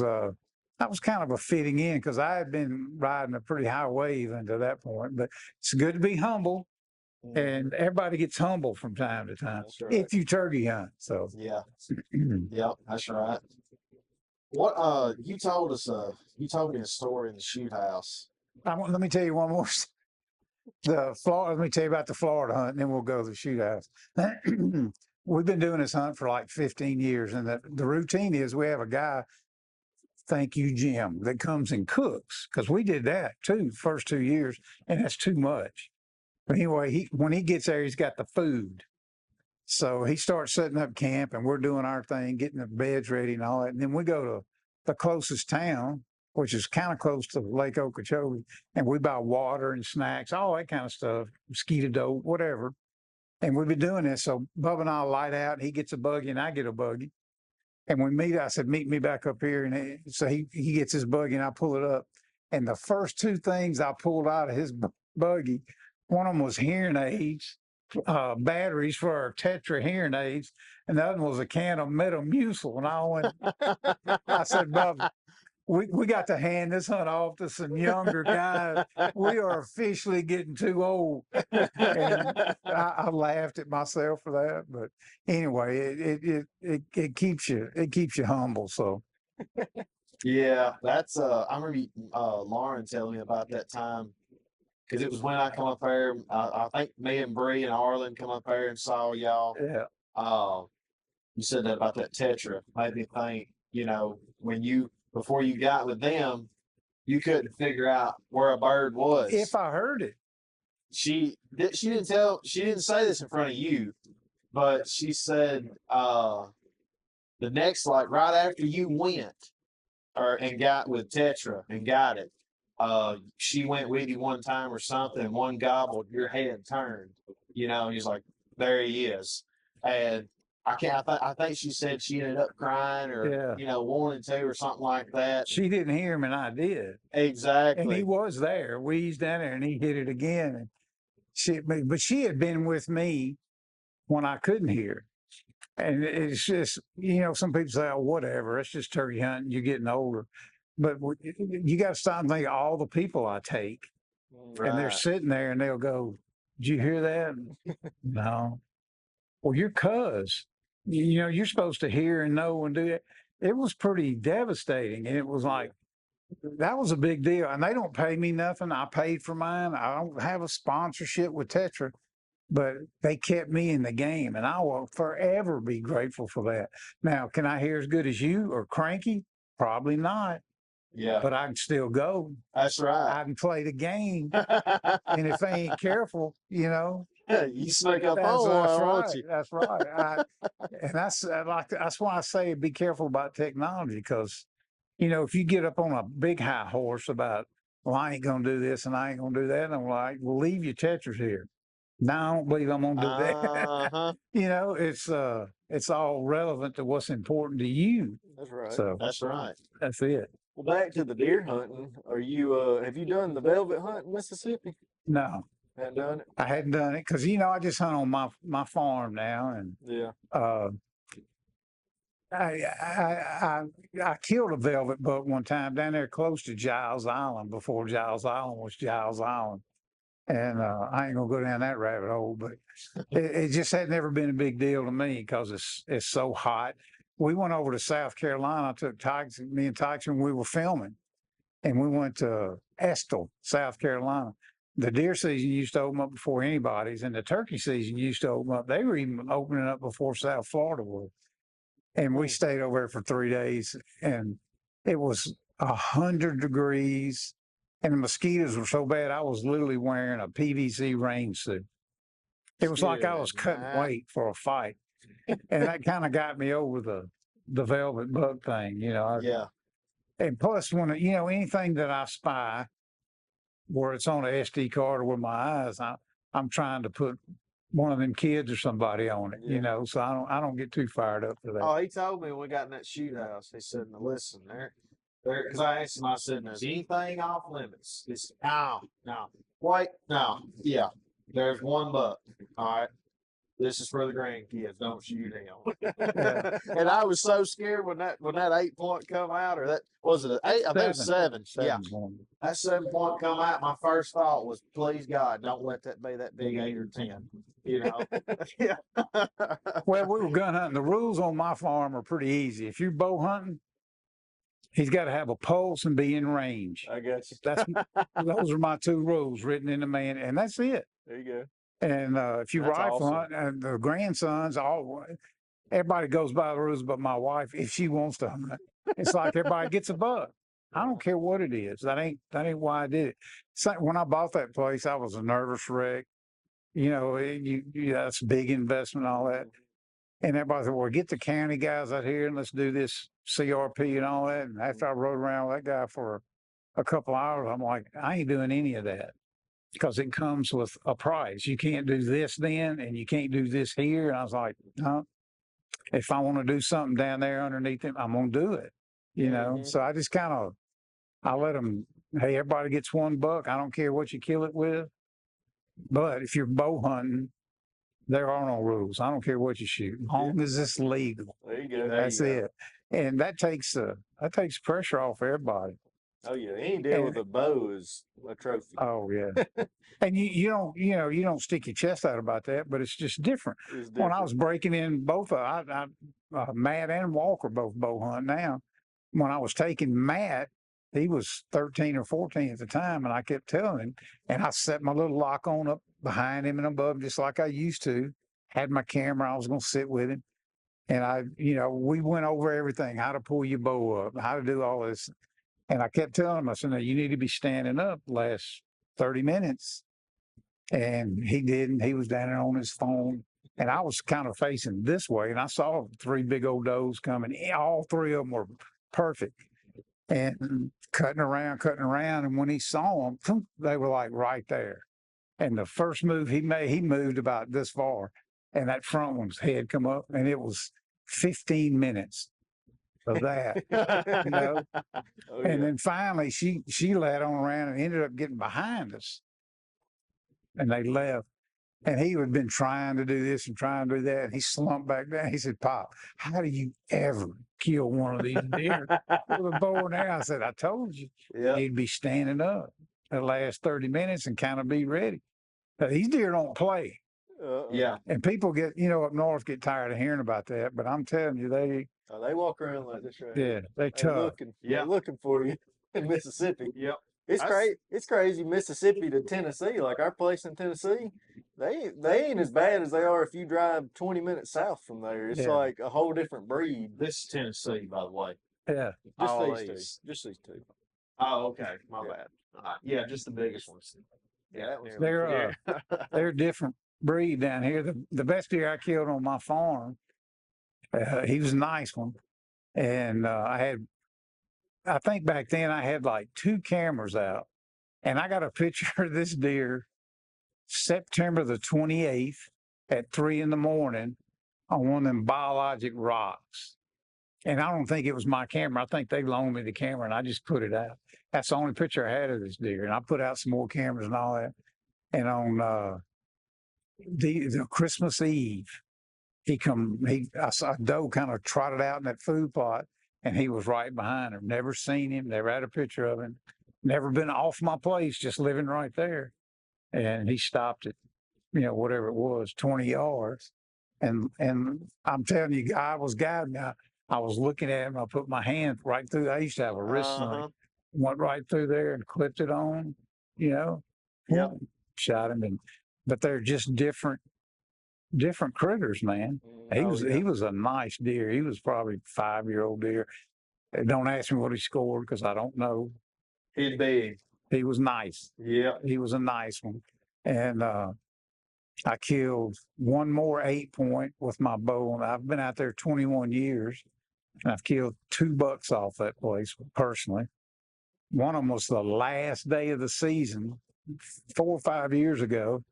kind of a fitting in, because I had been riding a pretty high wave until that point. But it's good to be humble, and everybody gets humble from time to time if you turkey hunt. So yeah, that's right. What you told me a story in the shoot house. Let me tell you one more. Let me tell you about the Florida hunt, and then we'll go to the shoot house. We've been doing this hunt for like 15 years, and the routine is we have a guy thank you Jim that comes and cooks, because we did that too first 2 years, and that's too much. But anyway, when he gets there, he's got the food. So he starts setting up camp, and we're doing our thing, getting the beds ready and all that. And then we go to the closest town, which is kind of close to Lake Okeechobee, and we buy water and snacks, all that kind of stuff, mosquito dope, whatever. And we've been doing this. So Bubba and I light out. He gets a buggy, and I get a buggy. And we meet. I said, "Meet me back up here." And so he gets his buggy, and I pull it up. And the first two things I pulled out of his buggy, one of them was hearing aids, batteries for our Tetra hearing aids, and the other one was a can of Metamucil. And I said, "Bubba, we got to hand this hunt off to some younger guys. We are officially getting too old." And I laughed at myself for that. But anyway, it keeps you humble. So Yeah, that's I remember Lauren telling me about that time, because it was when I come up there. I think me and Bree and Arlen come up there and saw y'all. yeah, You said that about that Tetra. Made me think, before you got with them, you couldn't figure out where a bird was. if I heard it, She didn't say this in front of you, but she said the next, like right after you went and got with Tetra and got it, she went with you one time or something, and one gobbled, your head turned, and he's like, there he is. And I think she said she ended up crying or, Yeah. wanting to or something like that. she didn't hear him and I did. Exactly. And he was there. We eased down there and he hit it again. And but she had been with me when I couldn't hear. And it's just, some people say, "Oh, whatever, it's just turkey hunting. You're getting older." But you got to stop and think of all the people I take. And they're Right. sitting there and they'll go, "Did you hear that?" No. Well, your cuz, you're supposed to hear and know and do that. It was pretty devastating. And it was like, that was a big deal. And they don't pay me nothing. I paid for mine. I don't have a sponsorship with Tetra, but they kept me in the game. And I will forever be grateful for that. Now, can I hear as good as you or cranky? Probably not, Yeah, but I can still go. that's right. I can play the game. And if they ain't careful, You sneak up that's on one, right. won't you? That's right. And that's why I say be careful about technology, because if you get up on a big high horse about, well, I ain't gonna do this and I ain't gonna do that, and I'm like, well, leave your Tetras here. No, I don't believe I'm gonna do that. Uh-huh. It's all relevant to what's important to you. That's right. So That's right. that's it. Well, back to the deer hunting. Have you done the velvet hunt in Mississippi? No, Hadn't done it? I hadn't done it because I just hunt on my farm now, and Yeah. I killed a velvet buck one time down there close to Giles Island before Giles Island was Giles Island. And I ain't gonna go down that rabbit hole, but it just had never been a big deal to me because it's so hot. We went over to South Carolina. I took me and Tyson, we were filming, and we went to Estill, South Carolina. The deer season used to open up before anybody's, and the turkey season used to open up. They were even opening up before South Florida was. And we stayed over there for 3 days, and it was 100 degrees, and the mosquitoes were so bad. I was literally wearing a PVC rain suit. It was like I was cutting weight for a fight, and that kind of got me over the velvet bug thing, Yeah. And plus, when anything that I spy, where it's on an SD card or with my eyes, I'm trying to put one of them kids or somebody on it, so I don't get too fired up for that. Oh, he told me when we got in that shoot house, he said, "Now listen, because I asked him, I said, is anything off limits?" He said, no, wait, no, yeah, there's one buck. All right, this is for the grandkids. Don't shoot him. And I was so scared when that 8-point come out, or that was it 8? I think it was 7. Yeah, that 7-point come out. My first thought was, please God, don't let that be that big 8 or 10. Yeah. Well, we were gun hunting. The rules on my farm are pretty easy. If you're bow hunting, he's got to have a pulse and be in range. I got you. Those are my 2 rules written in the man, and that's it. There you go. And if you That's rifle awesome. hunt, and the grandsons, everybody goes by the rules, but my wife, if she wants to hunt, It's like everybody gets a buck. I don't care what it is. That ain't why I did it. So when I bought that place, I was a nervous wreck. You know, that's a big investment, all that. And everybody said, well, get the county guys out here and let's do this CRP and all that. And after I rode around with that guy for a couple hours, I'm like, I ain't doing any of that because it comes with a price. You can't do this then and you can't do this here. And I was like, no, if I want to do something down there underneath him, I'm going to do it, you know? So I just I let them, hey, everybody gets $1. I don't care what you kill it with. But if you're bow hunting, there are no rules. I don't care what you shoot, as long as it's legal. There you go. That's it. And that takes pressure off everybody. Oh yeah, any deal with a bow is a trophy. Oh yeah. And you don't stick your chest out about that, but it's just different. When I was breaking in both, Matt and Walker both bow hunt now. When I was taking Matt, he was 13 or 14 at the time, and I kept telling him, and I set my little lock on up behind him and above him, just like I used to. Had my camera, I was going to sit with him. And we went over everything, how to pull your bow up, how to do all this. And I kept telling him, I said, no, you need to be standing up the last 30 minutes. And he didn't. He was down there on his phone. And I was kind of facing this way, and I saw 3 big old does coming. All 3 of them were perfect. And cutting around. And when he saw them, they were like right there. And the first move he made, he moved about this far. And that front one's head come up, and it was 15 minutes of that, you know. Oh, And then finally she led on around and ended up getting behind us. And they left. And he had been trying to do this and trying to do that. And he slumped back down. He said, Pop, how do you ever kill one of these deer with a bow and arrow? I said, I told you, you'd be standing up the last 30 minutes and kind of be ready. But these deer don't play. Yeah. And people up north get tired of hearing about that. But I'm telling you, they walk around like this right here. They're tough. They're looking for you in Mississippi. Yep. It's crazy. It's crazy. Mississippi to Tennessee, like our place in Tennessee, they ain't as bad as they are if you drive 20 minutes south from there. It's like a whole different breed. This is Tennessee, by the way. Yeah. Just these two. Oh, okay. My bad. Yeah, just the biggest ones. Yeah, that was They're a different breed down here. The best deer I killed on my farm, he was a nice one. And I think back then I had like 2 cameras out, and I got a picture of this deer September the 28th at 3 in the morning on one of them biologic rocks. And I don't think it was my camera. I think they loaned me the camera, and I just put it out. That's the only picture I had of this deer. And I put out some more cameras and all that. And on the Christmas Eve, I saw a doe kind of trotted out in that food plot, and he was right behind her. Never seen him, never had a picture of him, never been off my place, just living right there. And he stopped at, whatever it was, 20 yards. And I'm telling you, I was guiding me. I was looking at him. I put my hand right through. I used to have a wrist sling. Went right through there and clipped it on, shot him. But they're just different critters, man. He was a nice deer. He was probably 5-year-old deer. Don't ask me what he scored because I don't know. He's big. He was nice. Yeah. He was a nice one. And I killed one more 8-point with my bow. And I've been out there 21 years, and I've killed 2 bucks off that place personally. One of them was the last day of the season 4 or 5 years ago.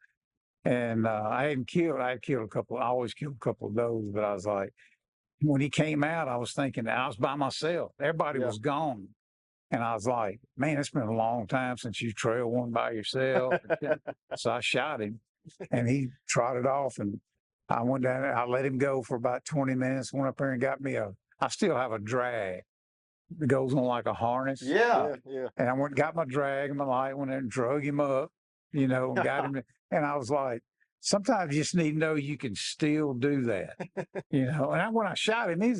And I killed a couple. I always kill a couple of those, but I was like, when he came out, I was thinking, I was by myself. Everybody was gone. And I was like, man, it's been a long time since you trailed one by yourself. So I shot him, and he trotted off, and I went down there. I let him go for about 20 minutes, went up there and got me I still have a drag that goes on like a harness. Yeah. And I went and got my drag and my light, went there and drug him up, and got him. And I was like, sometimes you just need to know you can still do that, And when I shot him, he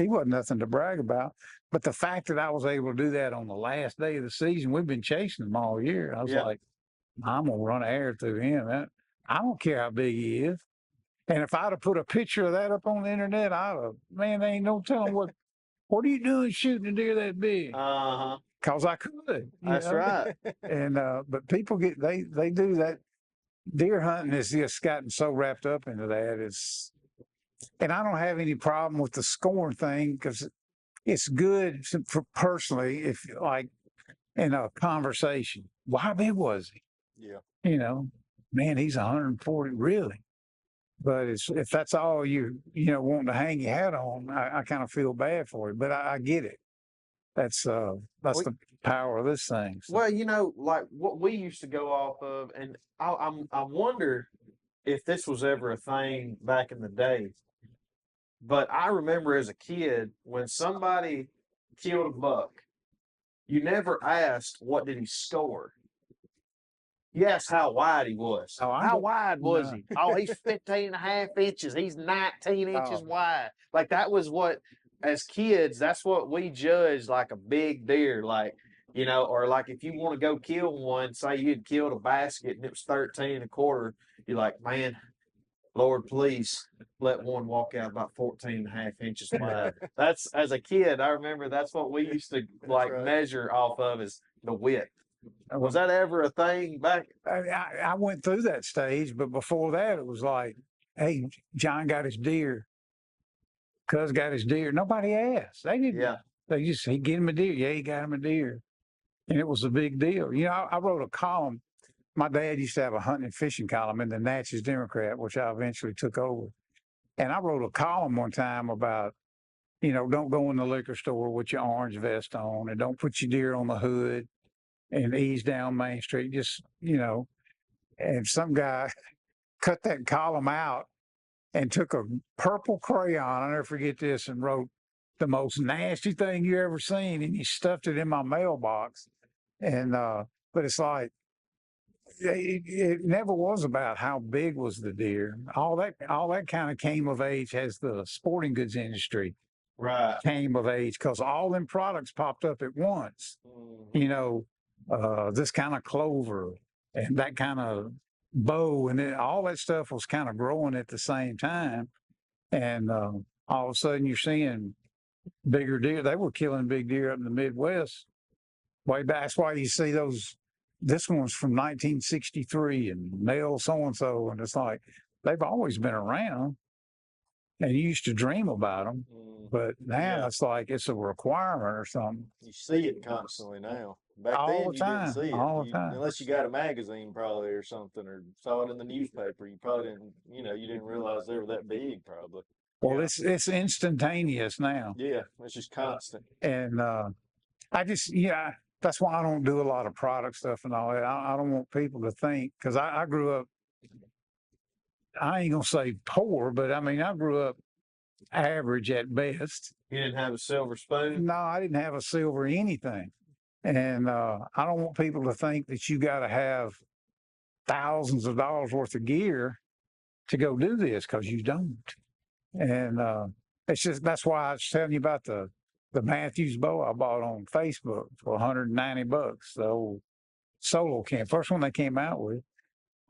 wasn't nothing to brag about. But the fact that I was able to do that on the last day of the season, we've been chasing him all year. I was like, I'm going to run an air through him. I don't care how big he is. And if I'd have put a picture of that up on the internet, there ain't no telling what what are you doing shooting a deer that big? Uh-huh. Because I could. That's right. And but people they do that. Deer hunting has just gotten so wrapped up into that. And I don't have any problem with the scoring thing because it's good for personally if like in a conversation. Well, how big was he? Yeah. Man, he's 140, really. But if that's all wanting to hang your hat on, I kind of feel bad for you. But I get it. That's the power of this thing. So. Well, like what we used to go off of, and I wonder if this was ever a thing back in the day. But I remember as a kid when somebody killed a buck, you never asked what did he score. You asked how wide he was. How wide was he? Oh, he's 15 and a half inches. He's 19 inches wide. Like that was what, as kids, that's what we judged like a big deer. Like, or like if you want to go kill one, say you had killed a basket and it was 13 and a quarter, you're like, man, Lord, please let one walk out about 14 and a half inches wide. That's, as a kid, I remember that's what we used to measure off of is the width. Was that ever a thing back? I went through that stage, but before that, it was like, hey, John got his deer. Cuz got his deer. Nobody asked. They didn't. Yeah. They just, he get him a deer. Yeah, he got him a deer. And it was a big deal. I wrote a column. My dad used to have a hunting and fishing column in the Natchez Democrat, which I eventually took over. And I wrote a column one time about, don't go in the liquor store with your orange vest on and don't put your deer on the hood and ease down Main Street. Just, and some guy cut that column out and took a purple crayon, I'll never forget this, and wrote the most nasty thing you ever seen, and he stuffed it in my mailbox. And but it's like it never was about how big was the deer. All that kind of came of age as the sporting goods industry came of age because all them products popped up at once. This kind of clover and that kind of bow and all that stuff was kind of growing at the same time. And all of a sudden you're seeing bigger deer. They were killing big deer up in the Midwest way back. That's why you see this one's from 1963 and male so-and-so. And it's like, they've always been around and you used to dream about them. But now it's like it's a requirement or something. You see it constantly now. Back all then, the you time, didn't see it. all the time. Unless you got a magazine probably or something or saw it in the newspaper. You probably didn't, you didn't realize they were that big probably. Well, it's instantaneous now. Yeah, it's just constant. And that's why I don't do a lot of product stuff and all that. I don't want people to think, because I grew up, I ain't going to say poor, but I mean, I grew up average at best. You didn't have a silver spoon? No, I didn't have a silver anything. And I don't want people to think that you got to have thousands of dollars worth of gear to go do this, because you don't. And that's why I was telling you about the Matthews bow I bought on Facebook for $190, the old solo cam, first one they came out with.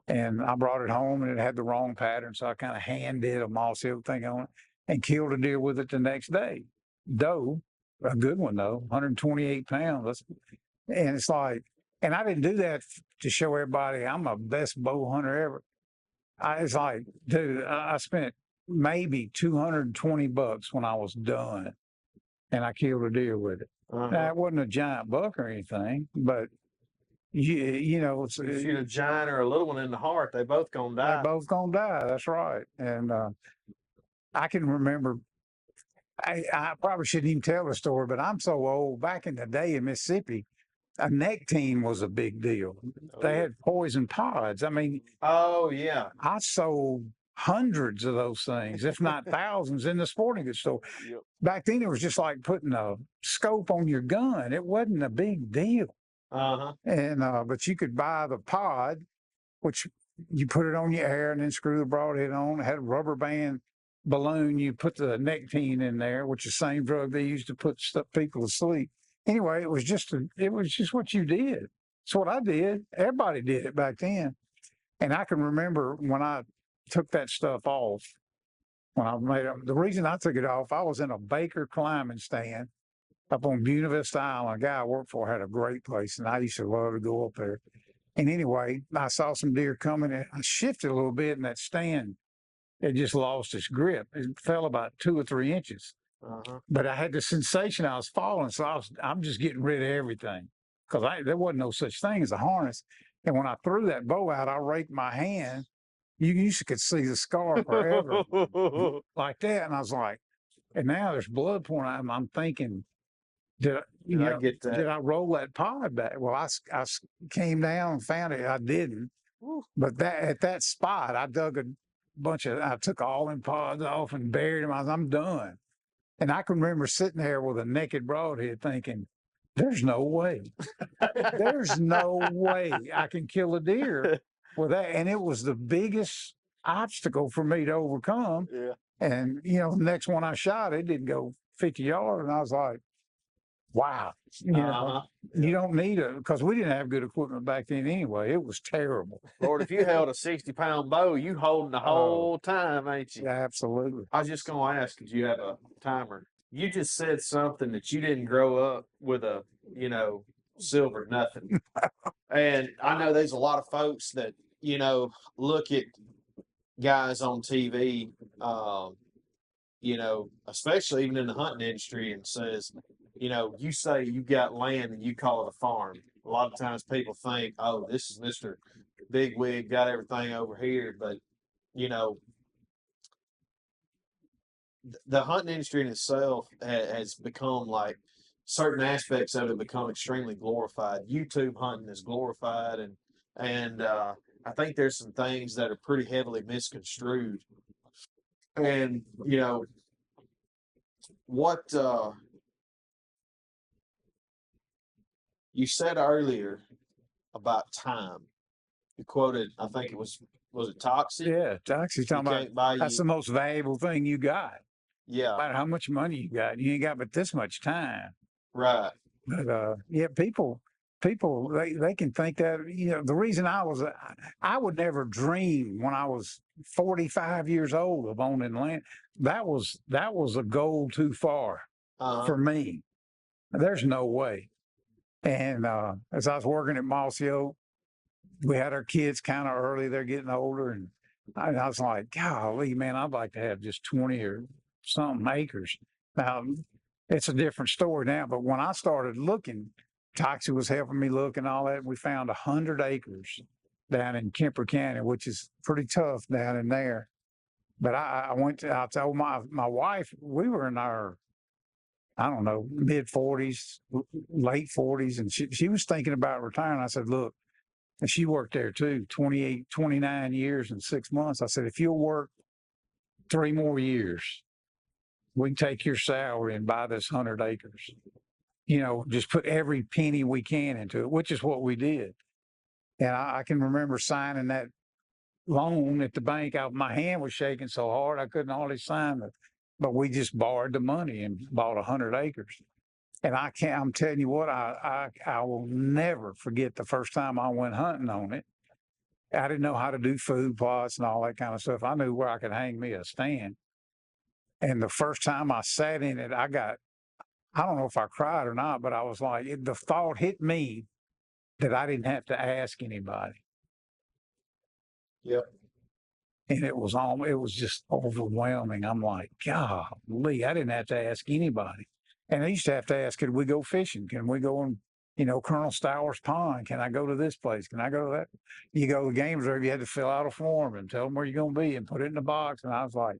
And I brought it home and it had the wrong pattern, so I kind of hand did a moss everything on it and killed a deer with it the next day. Doe, a good one though, 128 pounds. And it's like, and I didn't do that to show everybody I'm the best bow hunter ever. It's like, dude, I spent maybe $220 when I was done, and I killed a deer with it. Now, it wasn't a giant buck or anything, but it's if you're a giant or a little one in the heart, they both gonna die. They're both gonna die. That's right. And I can remember. I probably shouldn't even tell the story, but I'm so old. Back in the day in Mississippi, a nectine was a big deal. They had poison pods. I mean, oh yeah, I sold hundreds of those things, if not thousands, in the sporting goods store. Yep. Back then, it was just like putting a scope on your gun. It wasn't a big deal. And but you could buy the pod, which you put it on your hair and then screw the broadhead on. It had a rubber band balloon. You put the nectine in there, which is the same drug they used to put people to sleep. Anyway, it was just what you did. It's what I did. Everybody did it back then. And I can remember when I took that stuff off, when I made it. The reason I took it off, I was in a Baker climbing stand up on Buena Vista Island. A guy I worked for had a great place, and I used to love to go up there. And anyway, I saw some deer coming, and I shifted a little bit, and that stand, it just lost its grip. It fell about 2 or 3 inches. Uh-huh. But I had the sensation I was falling, so I'm just getting rid of everything because there wasn't no such thing as a harness. And when I threw that bow out, I raked my hand. You could see the scar forever like that, and I was like, and now there's blood pouring out. And I'm thinking, did I get that? Did I roll that pod back? Well, I came down and found it. I didn't, but at that spot, I dug a bunch of. I took all them pods off and buried them. I'm done. And I can remember sitting there with a naked broadhead thinking, there's no way. There's no way I can kill a deer with that. And it was the biggest obstacle for me to overcome. Yeah. And, the next one I shot, it didn't go 50 yards. And I was like, wow. You don't need it because we didn't have good equipment back then anyway. It was terrible. Lord, if you held a 60-pound bow, you holding the whole time, ain't you? Yeah, absolutely. I was just going to ask, did you have a timer? You just said something that you didn't grow up with a, silver nothing. And I know there's a lot of folks that, look at guys on TV, especially even in the hunting industry and says, you say you got land and you call it a farm. A lot of times people think, oh, this is Mr. Bigwig, got everything over here. But, the hunting industry in itself has become like certain aspects of it become extremely glorified. YouTube hunting is glorified. And I think there's some things that are pretty heavily misconstrued. And, what, you said earlier about time. You quoted, I think it was it Toxic? Yeah, Toxic. Talking about that's the most valuable thing you got. Yeah. No matter how much money you got, you ain't got but this much time. Right. But people, they can think that, the reason I would never dream when I was 45 years old of owning land. That was a goal too far for me. There's no way. And as I was working at Mossy Oak, we had our kids kind of early. They're getting older. And I was like, golly, man, I'd like to have just 20 or something acres. Now, it's a different story now. But when I started looking, Toxie was helping me look and all that. We found 100 acres down in Kemper County, which is pretty tough down in there. But I told my wife, we were in our, I don't know, mid 40s, late 40s. And she was thinking about retiring. I said, look, and she worked there too, 29 years and 6 months. I said, if you'll work 3 more years, we can take your salary and buy this 100 acres. Just put every penny we can into it, which is what we did. And I can remember signing that loan at the bank. My hand was shaking so hard I couldn't hardly sign it. But we just borrowed the money and bought 100 acres. And I'm telling you what, I will never forget the first time I went hunting on it. I didn't know how to do food plots and all that kind of stuff. I knew where I could hang me a stand. And the first time I sat in it, I don't know if I cried or not, but I was like, the thought hit me that I didn't have to ask anybody. Yep. And it was just overwhelming. I'm like, golly, I didn't have to ask anybody. And I used to have to ask, could we go fishing? Can we go in, Colonel Stowers Pond? Can I go to this place? Can I go to that? You go to the game reserve, you had to fill out a form and tell them where you're going to be and put it in the box. And I was like,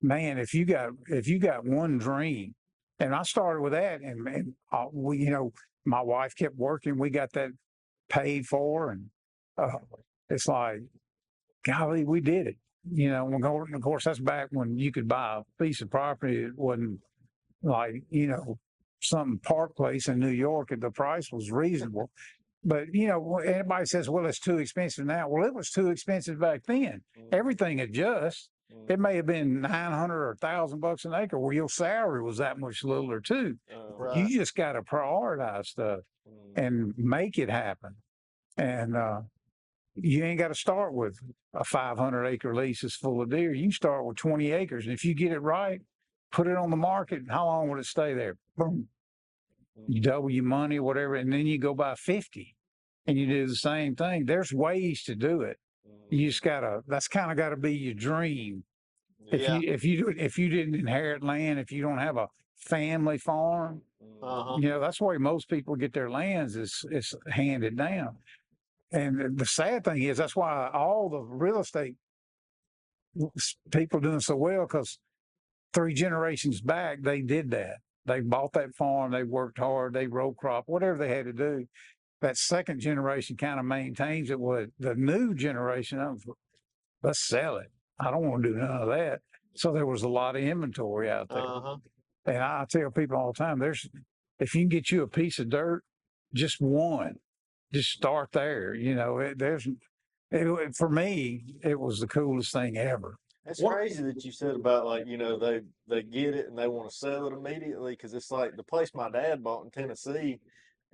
man, if you got one dream, and I started with that, and we, my wife kept working. We got that paid for, and it's like, golly, we did it. Of course, that's back when you could buy a piece of property. It wasn't like, some park place in New York and the price was reasonable. But, anybody says, well, it's too expensive now. Well, it was too expensive back then. Everything adjusts. It may have been $900 or $1,000 an acre where your salary was that much littler too. Right. You just got to prioritize stuff and make it happen. And you ain't got to start with a 500 acre lease that's full of deer. You can start with 20 acres. And if you get it right, put it on the market. How long will it stay there? Boom. You double your money, whatever. And then you go buy 50 and you do the same thing. There's ways to do it. You just that's kind of got to be your dream. Yeah. If you didn't inherit land, if you don't have a family farm, Uh-huh. that's the way most people get their lands is handed down. And the sad thing is that's why all the real estate people doing so well, because 3 generations back they did that. They bought that farm, they worked hard, they row crop, whatever they had to do. That second generation kind of maintains it. With the new generation, let's sell it. I don't want to do none of that. So there was a lot of inventory out there. Uh-huh. And I tell people all the time, if you can get you a piece of dirt, just one, just start there. For me, it was the coolest thing ever. It's crazy that you said about they get it and they want to sell it immediately, because it's like the place my dad bought in Tennessee.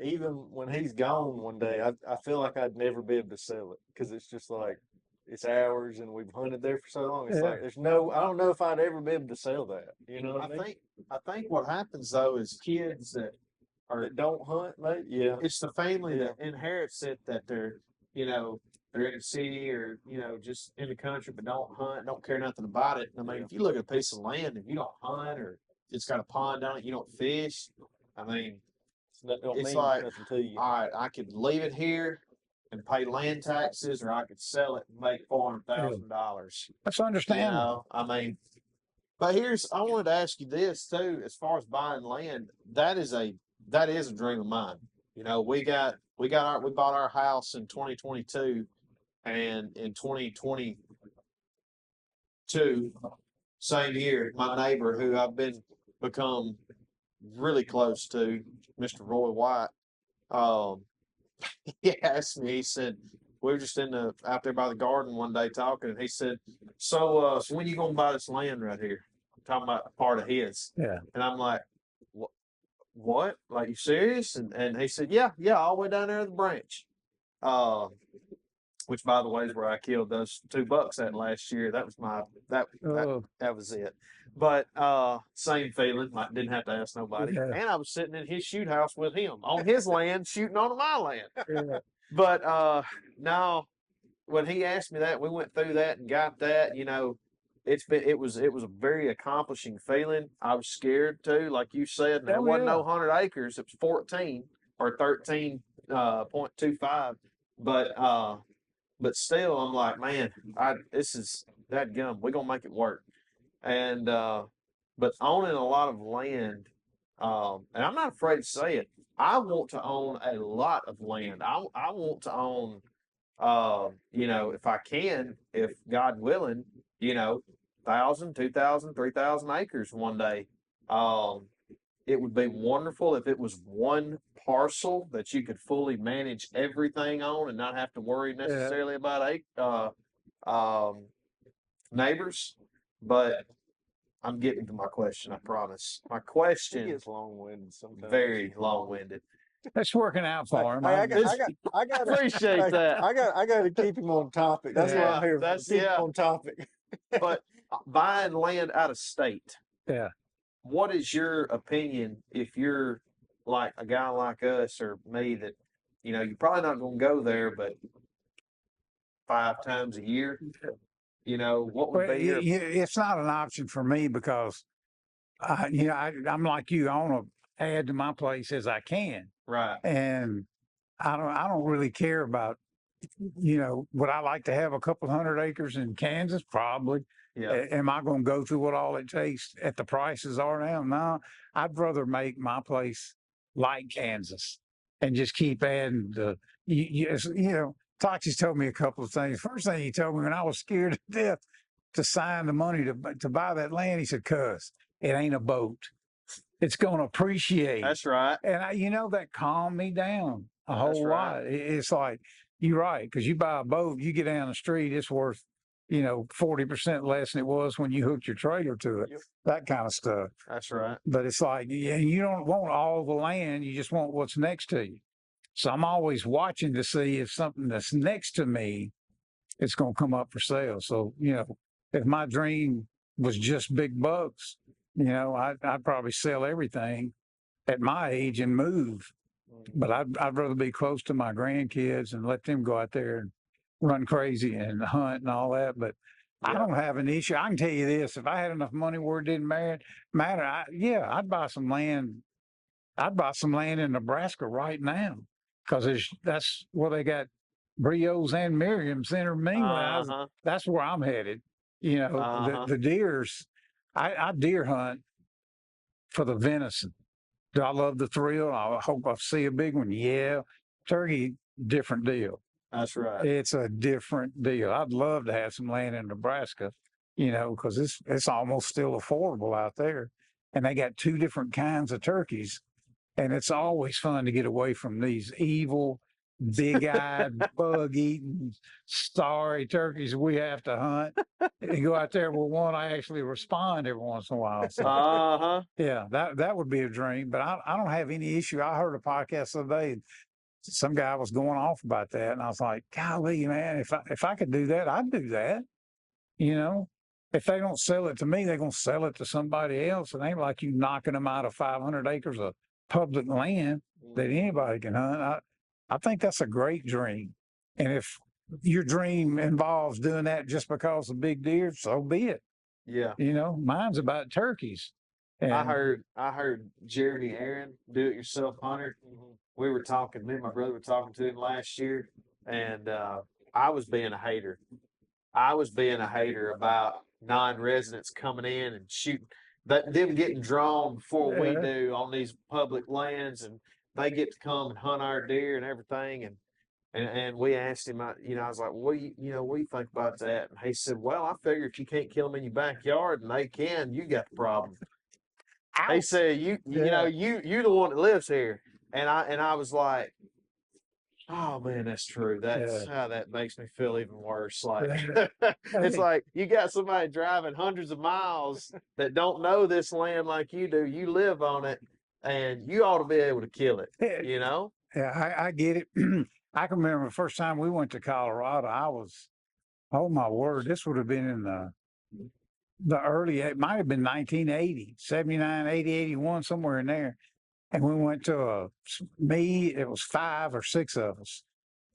Even when he's gone one day, I feel like I'd never be able to sell it, because it's just like it's ours and we've hunted there for so long. It's like I don't know if I'd ever be able to sell that. You know what I mean? I think what happens though is kids that don't hunt, mate. Yeah, it's the family that inherits it, that they're they're in the city or just in the country but don't hunt, don't care nothing about it. I mean, if you look at a piece of land and you don't hunt, or it's got a pond on it, you don't fish. I mean, it's like, all right, I could leave it here and pay land taxes, or I could sell it and make $400,000. That's understandable. I mean, but I wanted to ask you this too, as far as buying land, that is a dream of mine. We bought our house in 2022, and in 2022, same year, my neighbor, who I've become really close to, Mr. Roy White, he asked me, he said, we were just out there by the garden one day talking, and he said, so when you gonna buy this land right here? I'm talking about part of his. Yeah. And I'm like, what? Like, you serious? And he said, yeah, all the way down there at the branch. Which, by the way, is where I killed those 2 bucks at last year. That was that was it. But same feeling. I didn't have to ask nobody. Yeah. And I was sitting in his shoot house with him on his land, shooting on my land. Yeah. But now, when he asked me that, we went through that and got that. It was a very accomplishing feeling. I was scared too, like you said. There wasn't no 100 acres. It was 14 or 13.25. But still, I'm like, man, this is that gum. We're gonna make it work. And but owning a lot of land, and I'm not afraid to say it, I want to own a lot of land. I want to own, if I can, if God willing, 1,000, 2,000, 3,000 acres one day. It would be wonderful if it was one parcel that you could fully manage everything on and not have to worry necessarily about neighbors. But I'm getting to my question, I promise. My question is long-winded sometimes. Very long-winded. That's working out for him. I got appreciate that. I got to keep him on topic. That's what I'm here for. Keep him on topic. But buying land out of state. Yeah. What is your opinion if you're like a guy like us or me that, you're probably not going to go there, but 5 times a year, what would be your... It's not an option for me because, I'm like you. I want to add to my place as I can. Right. And I don't really care about, would I like to have a couple 100 acres in Kansas? Probably. Yeah. Am I going to go through what all it takes at the prices are now? No, I'd rather make my place like Kansas and just keep adding Toxi's told me a couple of things. First thing he told me when I was scared to death to sign the money to buy that land, he said, "Cuz it ain't a boat. It's going to appreciate." That's right. And that calmed me down a whole lot. It's like, you're right, because you buy a boat, you get down the street, it's worth 40% less than it was when you hooked your trailer to it. Yep. That kind of stuff. That's right. But it's like, you don't want all the land, you just want what's next to you. So I'm always watching to see if something that's next to me is going to come up for sale. So, if my dream was just big bucks, I'd probably sell everything at my age and move. But I'd rather be close to my grandkids and let them go out there and run crazy and hunt and all that. But I don't have an issue. I can tell you this: if I had enough money where it didn't matter, I'd buy some land. I'd buy some land in Nebraska right now because that's where they got Brios and Miriams intermingling. That's where I'm headed. The deers. I deer hunt for the venison. Do I love the thrill? I hope I see a big one. Yeah. Turkey, different deal. That's right. It's a different deal. I'd love to have some land in Nebraska, because it's almost still affordable out there. And they got two different kinds of turkeys. And it's always fun to get away from these evil, big-eyed, bug-eating, starry turkeys we have to hunt. And go out there with one, I actually respond every once in a while. So, yeah, that would be a dream. But I don't have any issue. I heard a podcast the other day. Some guy was going off about that, and I was like, golly, man, if I could do that, I'd do that. If they don't sell it to me, they're going to sell it to somebody else. It ain't like you knocking them out of 500 acres of public land that anybody can hunt. I think that's a great dream. And if your dream involves doing that just because of big deer, so be it. Yeah. Mine's about turkeys. And I heard Jeremy Aaron, do it yourself hunter. We were talking, me and my brother were talking to him last year, and I was being a hater. I was being a hater about non-residents coming in and shooting, them getting drawn before we do on these public lands, and they get to come and hunt our deer and everything. And we asked him, I was like, what do you think about that? And he said, well, I figure if you can't kill them in your backyard and they can, you got the problem. He said, you the one that lives here. And I was like, oh man, that's true. That's how that makes me feel even worse. Like it's like you got somebody driving hundreds of miles that don't know this land like you do. You live on it, and you ought to be able to kill it. Yeah, I get it. I can remember the first time we went to Colorado. I was, oh my word, this would have been in the early, it might have been 1980, 79, 80, 81, somewhere in there. And we went to it was 5 or 6 of us,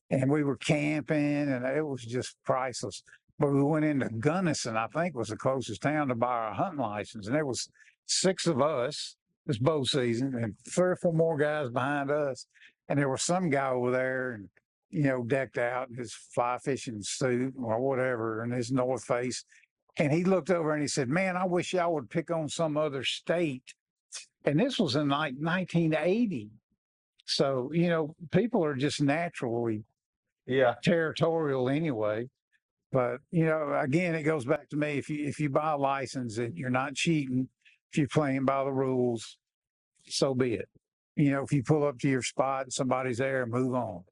and we were camping, and it was just priceless. But we went into Gunnison, I think was the closest town to buy our hunting license. And there was 6 of us, this bow season, and 3 or 4 more guys behind us. And there was some guy over there, and, decked out in his fly fishing suit or whatever, and his North Face. And he looked over and he said, man, I wish y'all would pick on some other state. And this was in like 1980. So, people are just naturally territorial anyway. But, again, it goes back to me. If you buy a license and you're not cheating, if you're playing by the rules, so be it. If you pull up to your spot and somebody's there, move on.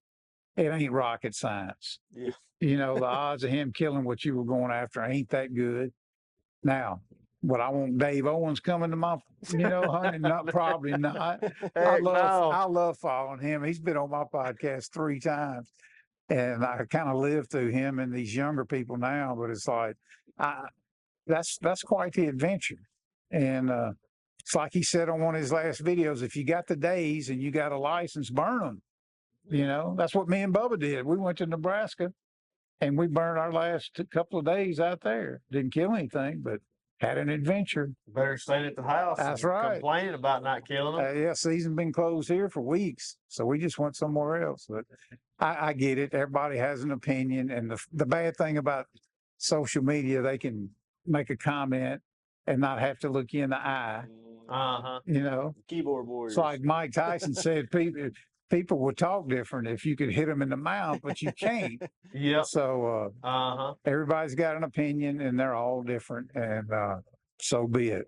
It ain't rocket science. Yeah. The odds of him killing what you were going after ain't that good. Now, would I want Dave Owens coming to my, hunting? Not probably not. I love following him. He's been on my podcast 3 times, and I kind of live through him and these younger people now. But it's like, that's quite the adventure. And it's like he said on one of his last videos: if you got the days and you got a license, burn them. That's what me and Bubba did. We went to Nebraska, and we burned our last couple of days out there. Didn't kill anything, but had an adventure. Better staying at the house. That's and right. Complaining about not killing them. Season been closed here for weeks, so we just went somewhere else. But I get it. Everybody has an opinion, and the bad thing about social media, they can make a comment and not have to look you in the eye. Keyboard warriors. It's like Mike Tyson said, people would talk different if you could hit them in the mouth, but you can't. Yeah. So everybody's got an opinion, and they're all different, and so be it.